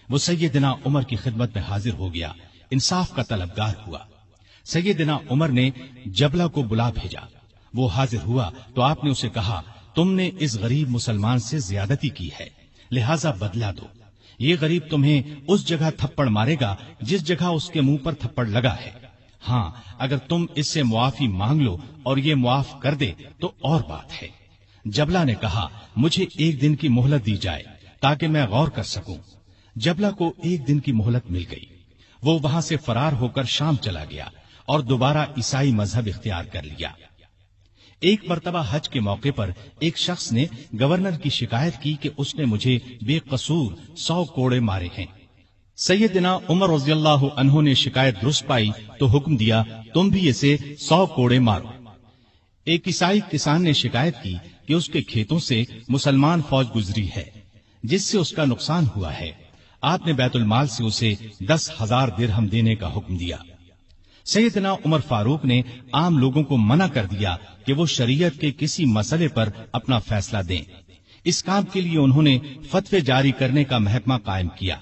وہ سیدنا عمر کی خدمت میں حاضر ہو گیا، انصاف کا طلبگار ہوا۔ سیدنا عمر نے جبلہ کو بلا بھیجا، وہ حاضر ہوا تو آپ نے اسے کہا، تم نے اس غریب مسلمان سے زیادتی کی ہے، لہذا بدلہ دو۔ یہ غریب تمہیں اس جگہ تھپڑ مارے گا جس جگہ اس کے منہ پر تھپڑ لگا ہے۔ ہاں، اگر تم اس سے معافی مانگ لو اور یہ معاف کر دے تو اور بات ہے۔ جبلہ نے کہا، مجھے ایک دن کی مہلت دی جائے تاکہ میں غور کر سکوں۔ جبلہ کو ایک دن کی مہلت مل گئی۔ وہ وہاں سے فرار ہو کر شام چلا گیا اور دوبارہ عیسائی مذہب اختیار کر لیا۔ ایک مرتبہ حج کے موقع پر ایک شخص نے گورنر کی شکایت کی کہ اس نے مجھے بے قصور 100 کوڑے مارے ہیں۔ سیدنا عمر رضی اللہ عنہ نے شکایت درست پائی تو حکم دیا، تم بھی اسے 100 کوڑے مارو۔ ایک عیسائی کسان نے شکایت کی کہ اس کے کھیتوں سے مسلمان فوج گزری ہے جس سے اس کا نقصان ہوا ہے۔ آپ نے بیت المال سے اسے 10,000 درہم دینے کا حکم دیا۔ سیدنا عمر فاروق نے عام لوگوں کو منع کر دیا کہ وہ شریعت کے کسی مسئلے پر اپنا فیصلہ دیں۔ اس کام کے لیے انہوں نے فتوے جاری کرنے کا محکمہ قائم کیا۔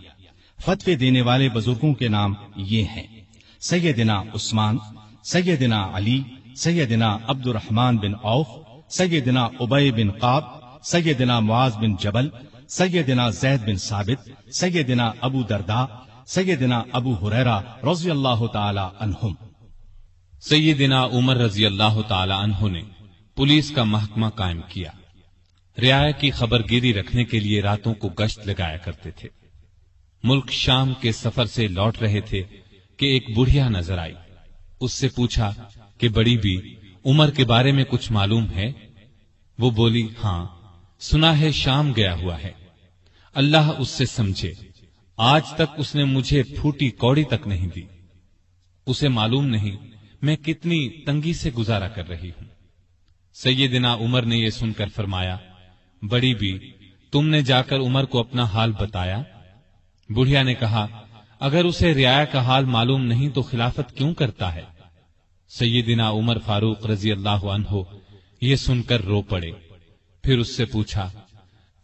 فتوے دینے والے بزرگوں کے نام یہ ہیں: سیدنا عثمان، سیدنا علی، سیدنا عبد الرحمن بن عوف، سیدنا ابی بن قعب، سیدنا معاذ بن جبل، سیدنا زید بن ثابت، سیدنا ابو درداء، سیدنا ابو ہریرہ رضی اللہ تعالی عنہم۔ سیدنا عمر رضی اللہ تعالی عنہ نے پولیس کا محکمہ قائم کیا۔ رعایا کی خبرگیری رکھنے کے لیے راتوں کو گشت لگایا کرتے تھے۔ ملک شام کے سفر سے لوٹ رہے تھے کہ ایک بڑھیا نظر آئی۔ اس سے پوچھا کہ بڑی بھی عمر کے بارے میں کچھ معلوم ہے؟ وہ بولی، ہاں، سنا ہے شام گیا ہوا ہے، اللہ اس سے سمجھے، آج تک اس نے مجھے پھوٹی کوڑی تک نہیں دی، اسے معلوم نہیں میں کتنی تنگی سے گزارا کر رہی ہوں۔ سیدنا عمر نے یہ سن کر فرمایا، بڑی بھی تم نے جا کر عمر کو اپنا حال بتایا؟ بڑھیا نے کہا، اگر اسے رعایا کا حال معلوم نہیں تو خلافت کیوں کرتا ہے؟ سیدنا عمر فاروق رضی اللہ عنہ یہ سن کر رو پڑے۔ پھر اس سے پوچھا،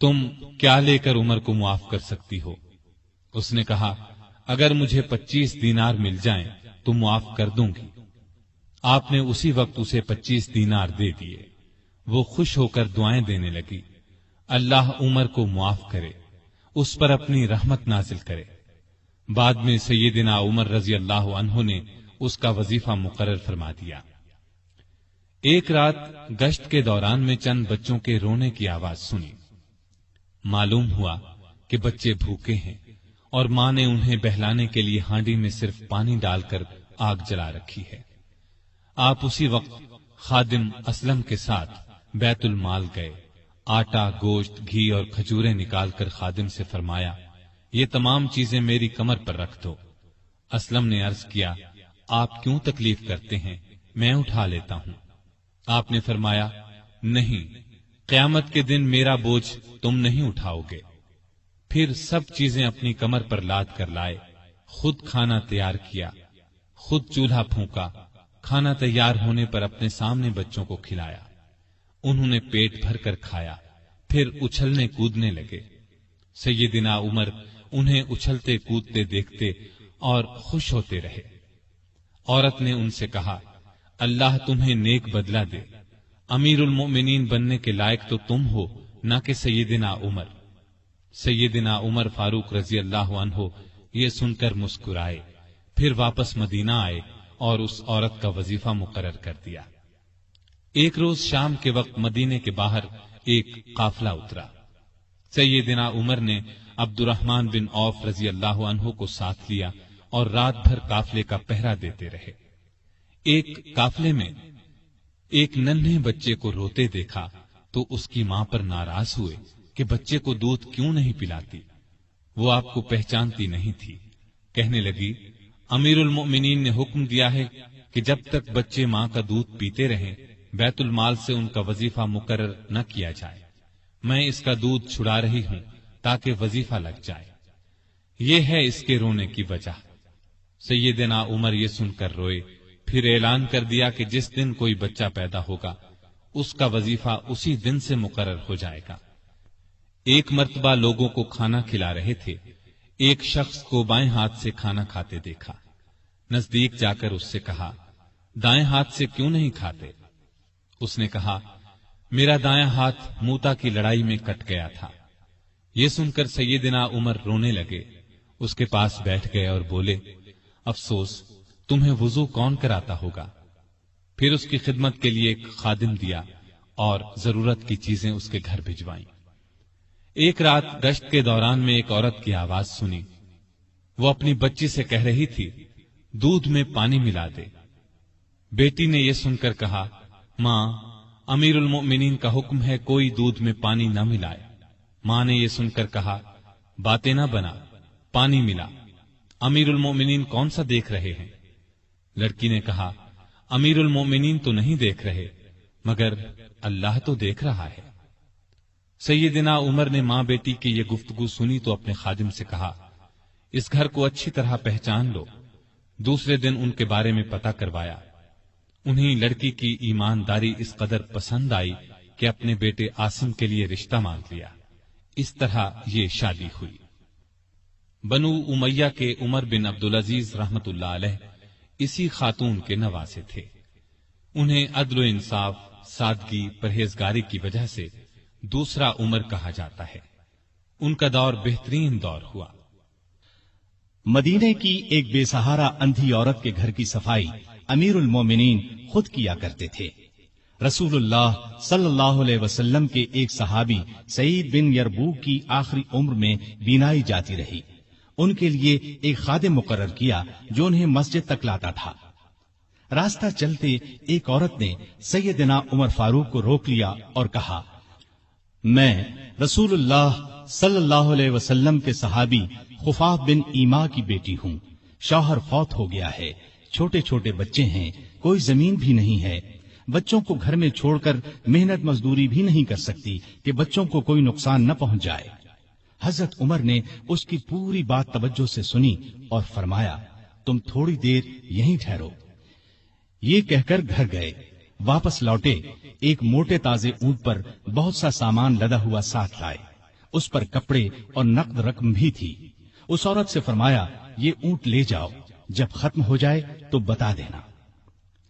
تم کیا لے کر عمر کو معاف کر سکتی ہو؟ اس نے کہا، اگر مجھے 25 دینار مل جائیں تو معاف کر دوں گی۔ آپ نے اسی وقت اسے 25 دینار دے دیے۔ وہ خوش ہو کر دعائیں دینے لگی، اللہ عمر کو معاف کرے، اس پر اپنی رحمت نازل کرے۔ بعد میں سیدنا عمر رضی اللہ عنہ نے اس کا وظیفہ مقرر فرما دیا۔ ایک رات گشت کے دوران میں چند بچوں کے رونے کی آواز سنی۔ معلوم ہوا کہ بچے بھوکے ہیں اور ماں نے انہیں بہلانے کے لیے ہانڈی میں صرف پانی ڈال کر آگ جلا رکھی ہے۔ آپ اسی وقت خادم اسلم کے ساتھ بیت المال گئے، آٹا، گوشت، گھی اور کھجوریں نکال کر خادم سے فرمایا، یہ تمام چیزیں میری کمر پر رکھ دو۔ اسلم نے عرض کیا، آپ کیوں تکلیف کرتے ہیں، میں اٹھا لیتا ہوں۔ آپ نے فرمایا، نہیں، قیامت کے دن میرا بوجھ تم نہیں اٹھاؤ گے۔ پھر سب چیزیں اپنی کمر پر لاد کر لائے، خود کھانا تیار کیا، خود چولہا پھونکا، کھانا تیار ہونے پر اپنے سامنے بچوں کو کھلایا۔ انہوں نے پیٹ بھر کر کھایا، پھر اچھلنے کودنے لگے۔ سیدنا عمر انہیں اچھلتے کودتے دیکھتے اور خوش ہوتے رہے۔ عورت نے ان سے کہا، اللہ تمہیں نیک بدلہ دے، امیر المؤمنین بننے کے لائق تو تم ہو، نہ کہ سیدنا عمر۔ سیدنا عمر فاروق رضی اللہ عنہ یہ سن کر مسکرائے، پھر واپس مدینہ آئے اور اس عورت کا وظیفہ مقرر کر دیا۔ ایک روز شام کے وقت مدینے کے باہر ایک قافلہ اترا۔ سیدنا عمر نے عبد الرحمن بن عوف رضی اللہ عنہ کو ساتھ لیا اور رات بھر قافلے کا پہرا دیتے رہے۔ ایک قافلے میں ایک ننھے بچے کو روتے دیکھا تو اس کی ماں پر ناراض ہوئے کہ بچے کو دودھ کیوں نہیں پلاتی۔ وہ آپ کو پہچانتی نہیں تھی، کہنے لگی، امیر المؤمنین نے حکم دیا ہے کہ جب تک بچے ماں کا دودھ پیتے رہیں بیت المال سے ان کا وظیفہ مقرر نہ کیا جائے۔ میں اس کا دودھ چھڑا رہی ہوں تاکہ وظیفہ لگ جائے۔ یہ ہے اس کے رونے کی وجہ۔ سیدنا عمر یہ سن کر روئے، پھر اعلان کر دیا کہ جس دن کوئی بچہ پیدا ہوگا اس کا وظیفہ اسی دن سے مقرر ہو جائے گا۔ ایک مرتبہ لوگوں کو کھانا کھلا رہے تھے، ایک شخص کو بائیں ہاتھ سے کھانا کھاتے دیکھا۔ نزدیک جا کر اس سے کہا، دائیں ہاتھ سے کیوں نہیں کھاتے؟ اس نے کہا، میرا دایاں ہاتھ موتا کی لڑائی میں کٹ گیا تھا۔ یہ سن کر سیدنا عمر رونے لگے، اس کے پاس بیٹھ گئے اور بولے، افسوس، تمہیں وضو کون کراتا ہوگا؟ پھر اس کی خدمت کے لیے ایک خادم دیا اور ضرورت کی چیزیں اس کے گھر بھجوائیں۔ ایک رات گشت کے دوران میں ایک عورت کی آواز سنی۔ وہ اپنی بچی سے کہہ رہی تھی، دودھ میں پانی ملا دے۔ بیٹی نے یہ سن کر کہا، ماں، امیر المؤمنین کا حکم ہے کوئی دودھ میں پانی نہ ملائے۔ ماں نے یہ سن کر کہا، باتیں نہ بنا، پانی ملا۔ امیر المؤمنین کون سا دیکھ رہے ہیں؟ لڑکی نے کہا، امیر المؤمنین تو نہیں دیکھ رہے، مگر اللہ تو دیکھ رہا ہے۔ سیدنا عمر نے ماں بیٹی کی یہ گفتگو سنی تو اپنے خادم سے کہا، اس گھر کو اچھی طرح پہچان لو۔ دوسرے دن ان کے بارے میں پتہ کروایا۔ انہیں لڑکی کی ایمانداری اس قدر پسند آئی کہ اپنے بیٹے عاصم کے لیے رشتہ مانگ لیا۔ اس طرح یہ شادی ہوئی۔ بنو امیہ کے عمر بن عبدالعزیز رحمت اللہ علیہ اسی خاتون کے نواسے تھے۔ انہیں عدل و انصاف، سادگی، پرہیزگاری کی وجہ سے دوسرا عمر کہا جاتا ہے۔ ان کا دور بہترین دور ہوا۔ مدینے کی ایک بے سہارا اندھی عورت کے گھر کی صفائی امیر المومنین خود کیا کرتے تھے۔ رسول اللہ صلی اللہ علیہ وسلم کے ایک صحابی سعید بن یربوک کی آخری عمر میں بینائی جاتی رہی۔ ان کے لیے ایک خادم مقرر کیا جو انہیں مسجد تک لاتا تھا۔ راستہ چلتے ایک عورت نے سیدنا عمر فاروق کو روک لیا اور کہا، میں رسول اللہ صلی اللہ علیہ وسلم کے صحابی خفاف بن ایما کی بیٹی ہوں۔ شوہر فوت ہو گیا ہے، چھوٹے چھوٹے بچے ہیں، کوئی زمین بھی نہیں ہے، بچوں کو گھر میں چھوڑ کر محنت مزدوری بھی نہیں کر سکتی کہ بچوں کو کوئی نقصان نہ پہنچ جائے۔ حضرت عمر نے اس کی پوری بات توجہ سے سنی اور فرمایا، تم تھوڑی دیر یہیں ٹھہرو۔ یہ کہہ کر گھر گئے۔ واپس لوٹے، ایک موٹے تازے اونٹ پر بہت سا سامان لدا ہوا ساتھ لائے۔ اس پر کپڑے اور نقد رقم بھی تھی۔ اس عورت سے فرمایا، یہ اونٹ لے جاؤ، جب ختم ہو جائے تو بتا دینا۔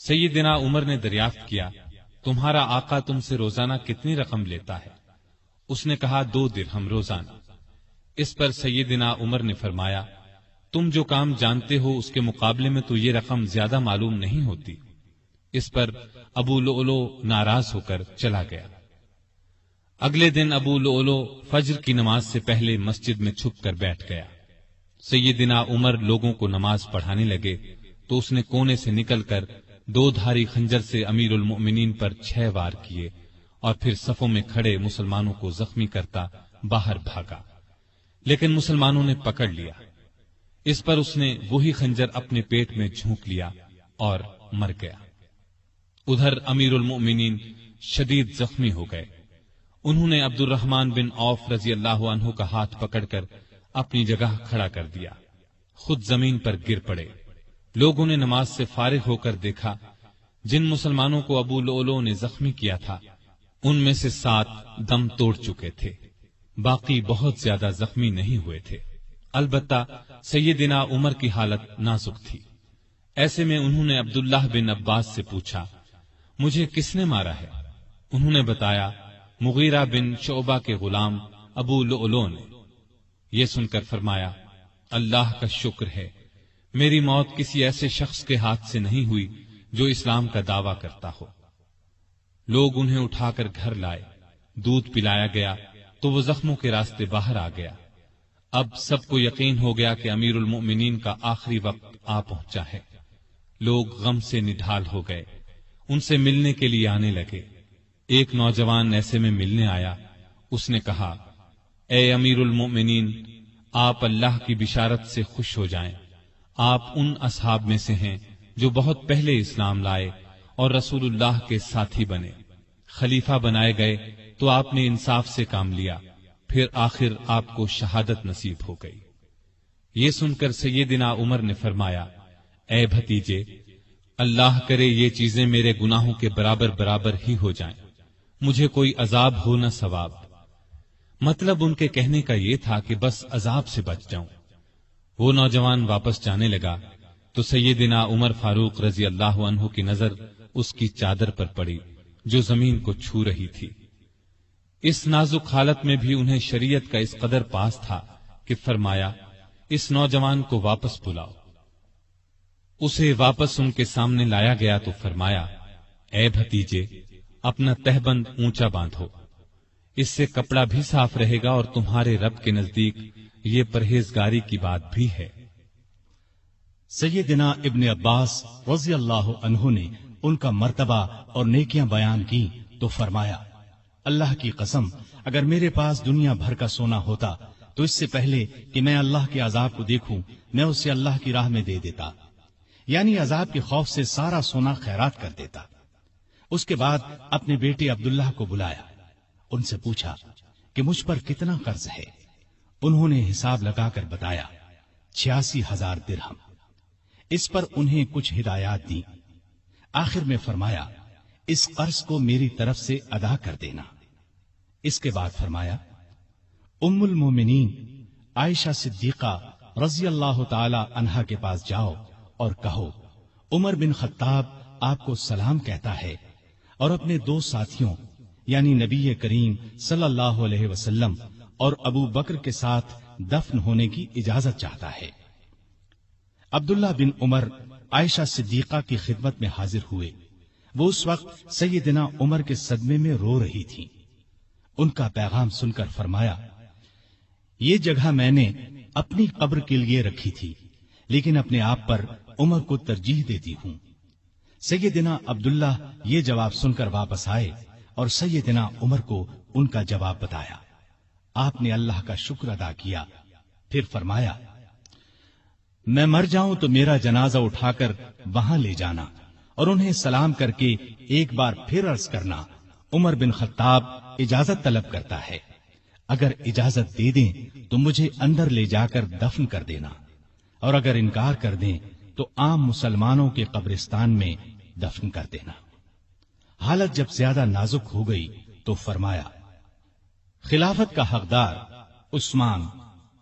سیدنا عمر نے دریافت کیا، تمہارا آقا تم سے روزانہ کتنی رقم لیتا ہے؟ اس نے کہا 2 درہم روزانہ۔ اس پر سیدنا عمر نے فرمایا، تم جو کام جانتے ہو اس کے مقابلے میں تو یہ رقم زیادہ معلوم نہیں ہوتی۔ اس پر ابو لؤلؤ ناراض ہو کر چلا گیا۔ اگلے دن ابو لؤلؤ فجر کی نماز سے پہلے مسجد میں چھپ کر بیٹھ گیا۔ سیدنا عمر لوگوں کو نماز پڑھانے لگے تو اس نے کونے سے نکل کر 2 دھاری خنجر سے امیر المؤمنین پر 6 وار کیے اور پھر صفوں میں کھڑے مسلمانوں کو زخمی کرتا باہر بھاگا، لیکن مسلمانوں نے پکڑ لیا۔ اس پر اس نے وہی خنجر اپنے پیٹ میں جھونک لیا اور مر گیا۔ ادھر امیر المؤمنین شدید زخمی ہو گئے۔ انہوں نے عبد الرحمن بن عوف رضی اللہ عنہ کا ہاتھ پکڑ کر اپنی جگہ کھڑا کر دیا، خود زمین پر گر پڑے۔ لوگوں نے نماز سے فارغ ہو کر دیکھا، جن مسلمانوں کو ابو لؤلؤ نے زخمی کیا تھا ان میں سے 7 دم توڑ چکے تھے، باقی بہت زیادہ زخمی نہیں ہوئے تھے۔ البتہ سیدنا عمر کی حالت نازک تھی۔ ایسے میں انہوں نے عبداللہ بن عباس سے پوچھا، مجھے کس نے مارا ہے؟ انہوں نے بتایا، مغیرہ بن شعبہ کے غلام ابو لؤلؤ نے۔ یہ سن کر فرمایا، اللہ کا شکر ہے، میری موت کسی ایسے شخص کے ہاتھ سے نہیں ہوئی جو اسلام کا دعویٰ کرتا ہو۔ لوگ انہیں اٹھا کر گھر لائے، دودھ پلایا گیا تو وہ زخموں کے راستے باہر آ گیا۔ اب سب کو یقین ہو گیا کہ امیر المؤمنین کا آخری وقت آ پہنچا ہے۔ لوگ غم سے نڈھال ہو گئے، ان سے ملنے کے لیے آنے لگے۔ ایک نوجوان ایسے میں ملنے آیا، اس نے کہا، اے امیر المؤمنین، آپ اللہ کی بشارت سے خوش ہو جائیں، آپ ان اصحاب میں سے ہیں جو بہت پہلے اسلام لائے اور رسول اللہ کے ساتھی بنے۔ خلیفہ بنائے گئے تو آپ نے انصاف سے کام لیا، پھر آخر آپ کو شہادت نصیب ہو گئی۔ یہ سن کر سیدنا عمر نے فرمایا، اے بھتیجے، اللہ کرے یہ چیزیں میرے گناہوں کے برابر برابر ہی ہو جائیں، مجھے کوئی عذاب ہو نہ ثواب۔ مطلب ان کے کہنے کا یہ تھا کہ بس عذاب سے بچ جاؤں۔ وہ نوجوان واپس جانے لگا تو سیدنا عمر فاروق رضی اللہ عنہ کی نظر اس کی چادر پر پڑی جو زمین کو چھو رہی تھی۔ اس نازک حالت میں بھی انہیں شریعت کا اس قدر پاس تھا کہ فرمایا، اس نوجوان کو واپس بلاؤ۔ اسے واپس ان کے سامنے لایا گیا تو فرمایا، اے بھتیجے، اپنا تہبند اونچا باندھو، اس سے کپڑا بھی صاف رہے گا اور تمہارے رب کے نزدیک یہ پرہیزگاری کی بات بھی ہے۔ سیدنا ابن عباس رضی اللہ عنہ نے ان کا مرتبہ اور نیکیاں بیان کی تو فرمایا، اللہ کی قسم، اگر میرے پاس دنیا بھر کا سونا ہوتا تو اس سے پہلے کہ میں اللہ کے عذاب کو دیکھوں میں اسے اللہ کی راہ میں دے دیتا، یعنی عذاب کے خوف سے سارا سونا خیرات کر دیتا۔ اس کے بعد اپنے بیٹے عبداللہ کو بلایا، ان سے پوچھا کہ مجھ پر کتنا قرض ہے۔ انہوں نے حساب لگا کر بتایا 86,000 درہم۔ اس پر انہیں کچھ ہدایات دی۔ آخر میں فرمایا، اس قرض کو میری طرف سے ادا کر دینا۔ اس کے بعد فرمایا، ام المومنین عائشہ صدیقہ رضی اللہ تعالی عنہا کے پاس جاؤ اور کہو، عمر بن خطاب آپ کو سلام کہتا ہے اور اپنے 2 ساتھیوں یعنی نبی کریم صلی اللہ علیہ وسلم اور ابو بکر کے ساتھ دفن ہونے کی اجازت چاہتا ہے۔ عبداللہ بن عمر عائشہ صدیقہ کی خدمت میں حاضر ہوئے۔ وہ اس وقت سیدنا عمر کے صدمے میں رو رہی تھی۔ ان کا پیغام سن کر فرمایا، یہ جگہ میں نے اپنی قبر کے لیے رکھی تھی، لیکن اپنے آپ پر عمر کو ترجیح دیتی ہوں۔ سیدنا عبداللہ یہ جواب سن کر واپس آئے اور سیدنا عمر کو ان کا جواب بتایا۔ آپ نے اللہ کا شکر ادا کیا، پھر فرمایا، میں مر جاؤں تو میرا جنازہ اٹھا کر وہاں لے جانا اور انہیں سلام کر کے ایک بار پھر عرض کرنا، عمر بن خطاب اجازت طلب کرتا ہے، اگر اجازت دے دیں تو مجھے اندر لے جا کر دفن کر دینا، اور اگر انکار کر دیں تو عام مسلمانوں کے قبرستان میں دفن کر دینا۔ حالت جب زیادہ نازک ہو گئی تو فرمایا، خلافت کا حقدار عثمان،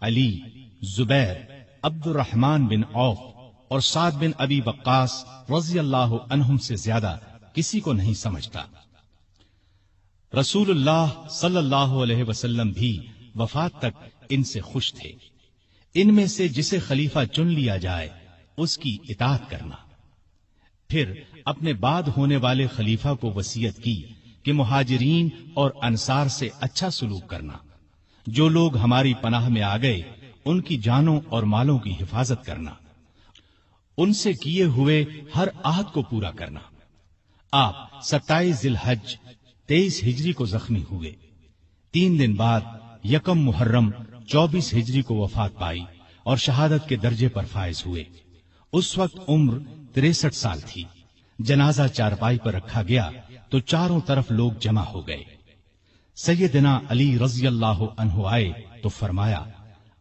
علی، زبیر، عبد الرحمن بن عوف اور سعد بن ابی وقاص رضی اللہ عنہم سے زیادہ کسی کو نہیں سمجھتا۔ رسول اللہ صلی اللہ علیہ وسلم بھی وفات تک ان سے خوش تھے۔ ان میں سے جسے خلیفہ چن لیا جائے اس کی اطاعت کرنا۔ پھر اپنے بعد ہونے والے خلیفہ کو وصیت کی کہ مہاجرین اور انصار سے اچھا سلوک کرنا۔ جو لوگ ہماری پناہ میں آ گئے ان کی جانوں اور مالوں کی حفاظت کرنا، ان سے کیے ہوئے ہر عہد کو پورا کرنا۔ آپ 27 ذی الحج 23 ہجری کو زخمی ہوئے۔ 3 دن بعد 1 محرم 24 ہجری کو وفات پائی اور شہادت کے درجے پر فائز ہوئے۔ اس وقت عمر 63 سال تھی۔ جنازہ چارپائی پر رکھا گیا تو چاروں طرف لوگ جمع ہو گئے۔ سیدنا علی رضی اللہ عنہ آئے تو فرمایا،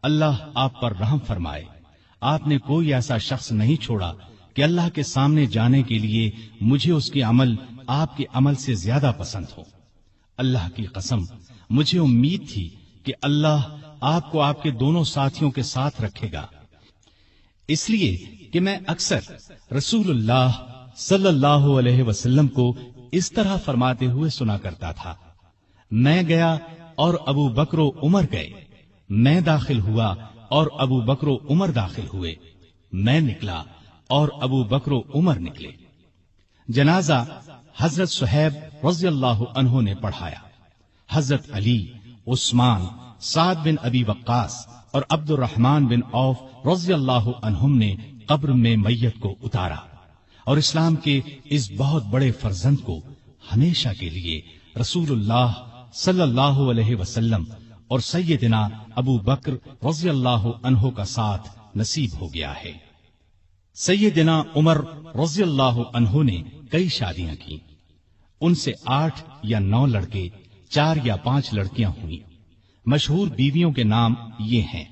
اللہ آپ پر رحم فرمائے، آپ نے کوئی ایسا شخص نہیں چھوڑا کہ اللہ کے سامنے جانے کے لیے مجھے اس کے عمل آپ کے عمل سے زیادہ پسند ہو۔ اللہ کی قسم مجھے امید تھی کہ اللہ آپ کو آپ کے دونوں ساتھیوں کے ساتھ رکھے گا، اس لیے کہ میں اکثر رسول اللہ صلی اللہ علیہ وسلم کو اس طرح فرماتے ہوئے سنا کرتا تھا، میں گیا اور ابو بکر و عمر گئے، میں داخل ہوا اور ابو بکر و عمر داخل ہوئے، میں نکلا اور ابو بکر و عمر نکلے۔ جنازہ حضرت صہیب رضی اللہ عنہ نے پڑھایا۔ حضرت علی، عثمان، سعد بن ابی وقاص اور عبد الرحمن بن عوف رضی اللہ عنہم نے قبر میں میت کو اتارا اور اسلام کے اس بہت بڑے فرزند کو ہمیشہ کے لیے رسول اللہ صلی اللہ علیہ وسلم اور سیدنا ابو بکر رضی اللہ عنہ کا ساتھ نصیب ہو گیا ہے۔ سیدنا عمر رضی اللہ عنہ نے کئی شادیاں کی، ان سے 8 یا 9 لڑکے، 4 یا 5 لڑکیاں ہوئیں۔ مشہور بیویوں کے نام یہ ہیں: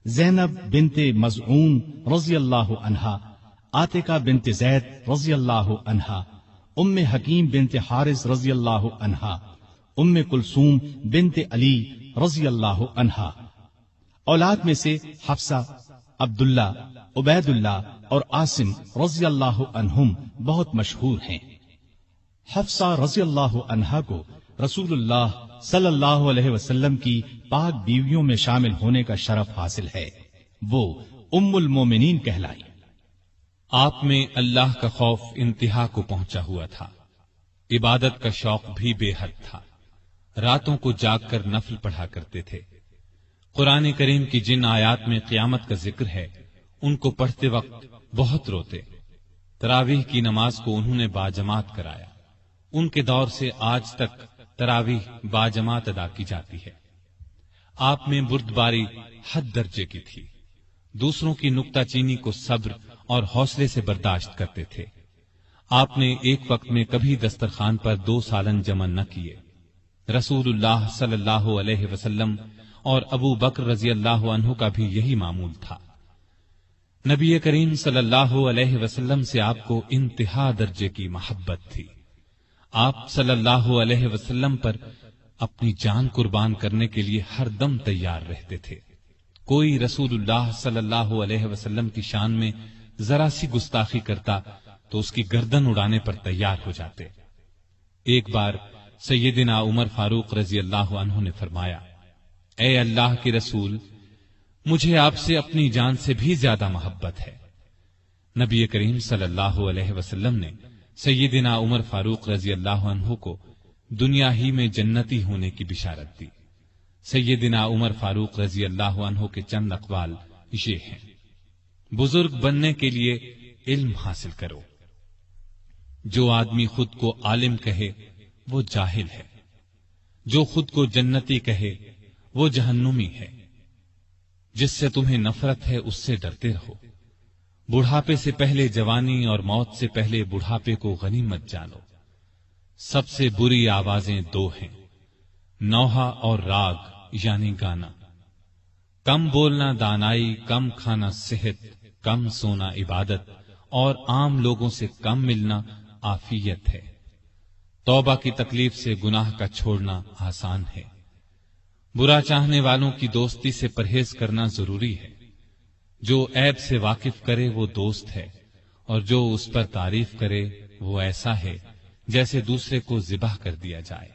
زینب بنت مزعون رضی اللہ عنہا، عاتقہ بنت زید رضی اللہ عنہا، ام حکیم بنت حارث رضی اللہ عنہا، ام کلثوم بنت علی رضی اللہ عنہا۔ اولاد میں سے حفصہ، عبداللہ، عبید اللہ اور عاصم رضی اللہ عنہم بہت مشہور ہیں۔ حفصہ رضی اللہ عنہا کو رسول اللہ صلی اللہ علیہ وسلم کی پاک بیویوں میں شامل ہونے کا شرف حاصل ہے، وہ ام المومنین کہلائی۔ آپ میں اللہ کا خوف انتہا کو پہنچا ہوا تھا، عبادت کا شوق بھی بے حد تھا، راتوں کو جاگ کر نفل پڑھا کرتے تھے۔ قرآن کریم کی جن آیات میں قیامت کا ذکر ہے ان کو پڑھتے وقت بہت روتے۔ تراویح کی نماز کو انہوں نے باجماعت کرایا، ان کے دور سے آج تک تراویح باجماعت ادا کی جاتی ہے۔ آپ میں بردباری حد درجے کی تھی، دوسروں کی نکتہ چینی کو صبر اور حوصلے سے برداشت کرتے تھے۔ آپ نے ایک وقت میں کبھی دسترخوان پر 2 سالن جمع نہ کیے۔ رسول اللہ صلی اللہ علیہ وسلم اور ابو بکر رضی اللہ عنہ کا بھی یہی معمول تھا۔ نبی کریم صلی اللہ علیہ وسلم سے آپ کو انتہا درجے کی محبت تھی۔ آپ صلی اللہ علیہ وسلم پر اپنی جان قربان کرنے کے لیے ہر دم تیار رہتے تھے۔ کوئی رسول اللہ صلی اللہ علیہ وسلم کی شان میں ذرا سی گستاخی کرتا تو اس کی گردن اڑانے پر تیار ہو جاتے۔ ایک بار سیدنا عمر فاروق رضی اللہ عنہ نے فرمایا، اے اللہ کے رسول، مجھے آپ سے اپنی جان سے بھی زیادہ محبت ہے۔ نبی کریم صلی اللہ علیہ وسلم نے سیدنا عمر فاروق رضی اللہ عنہ کو دنیا ہی میں جنتی ہونے کی بشارت دی۔ سیدنا عمر فاروق رضی اللہ عنہ کے چند اقوال یہ ہیں: بزرگ بننے کے لیے علم حاصل کرو۔ جو آدمی خود کو عالم کہے وہ جاہل ہے، جو خود کو جنتی کہے وہ جہنمی ہے۔ جس سے تمہیں نفرت ہے اس سے ڈرتے رہو۔ بڑھاپے سے پہلے جوانی اور موت سے پہلے بڑھاپے کو غنیمت جانو۔ سب سے بری آوازیں 2 ہیں، نوحہ اور راگ یعنی گانا۔ کم بولنا دانائی، کم کھانا صحت، کم سونا عبادت اور عام لوگوں سے کم ملنا عافیت ہے۔ توبہ کی تکلیف سے گناہ کا چھوڑنا آسان ہے۔ برا چاہنے والوں کی دوستی سے پرہیز کرنا ضروری ہے۔ جو عیب سے واقف کرے وہ دوست ہے، اور جو اس پر تعریف کرے وہ ایسا ہے جیسے دوسرے کو ذبح کر دیا جائے۔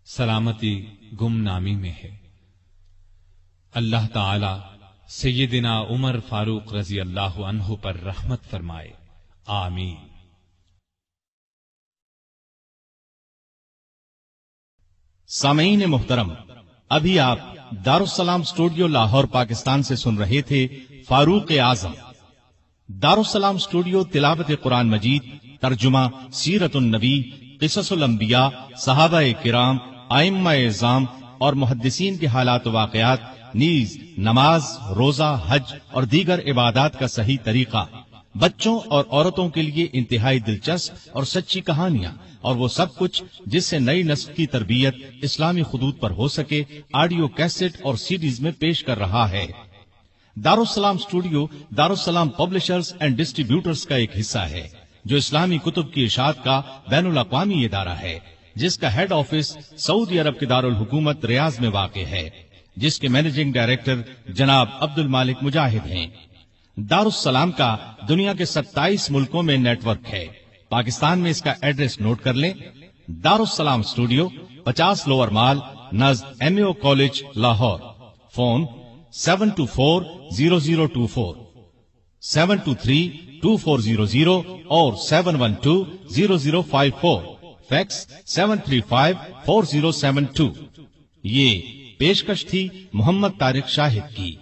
سلامتی گمنامی میں ہے۔ اللہ تعالی سیدنا عمر فاروق رضی اللہ عنہ پر رحمت فرمائے، آمین۔ سامعین محترم، ابھی آپ دارالسلام اسٹوڈیو لاہور پاکستان سے سن رہے تھے فاروق اعظم۔ دارالسلام اسٹوڈیو تلاوت قرآن مجید، ترجمہ سیرت النبی، قصص الانبیاء، صحابہ کرام، ائمہ اعظام اور محدثین کے حالات و واقعات، نیز نماز، روزہ، حج اور دیگر عبادات کا صحیح طریقہ، بچوں اور عورتوں کے لیے انتہائی دلچسپ اور سچی کہانیاں، اور وہ سب کچھ جس سے نئی نسل کی تربیت اسلامی خطوط پر ہو سکے، آڈیو کیسٹ اور سیڈیز میں پیش کر رہا ہے۔ دارالسلام اسٹوڈیو دارالسلام پبلشرز اینڈ ڈسٹریبیوٹرز کا ایک حصہ ہے، جو اسلامی کتب کی اشاعت کا بین الاقوامی ادارہ ہے، جس کا ہیڈ آفس سعودی عرب کے دارالحکومت ریاض میں واقع ہے، جس کے مینیجنگ ڈائریکٹر جناب عبد المالک مجاہد ہیں۔ دارالسلام کا دنیا کے 27 ملکوں میں نیٹ ورک ہے۔ پاکستان میں اس کا ایڈریس نوٹ کر لیں: دارالسلام اسٹوڈیو، 50 لوور مال، نزد MAO کالج، لاہور۔ فون 7240024، 7232400 اور 7120054، فیکس 7354072۔ یہ پیشکش تھی محمد طارق شاہد کی۔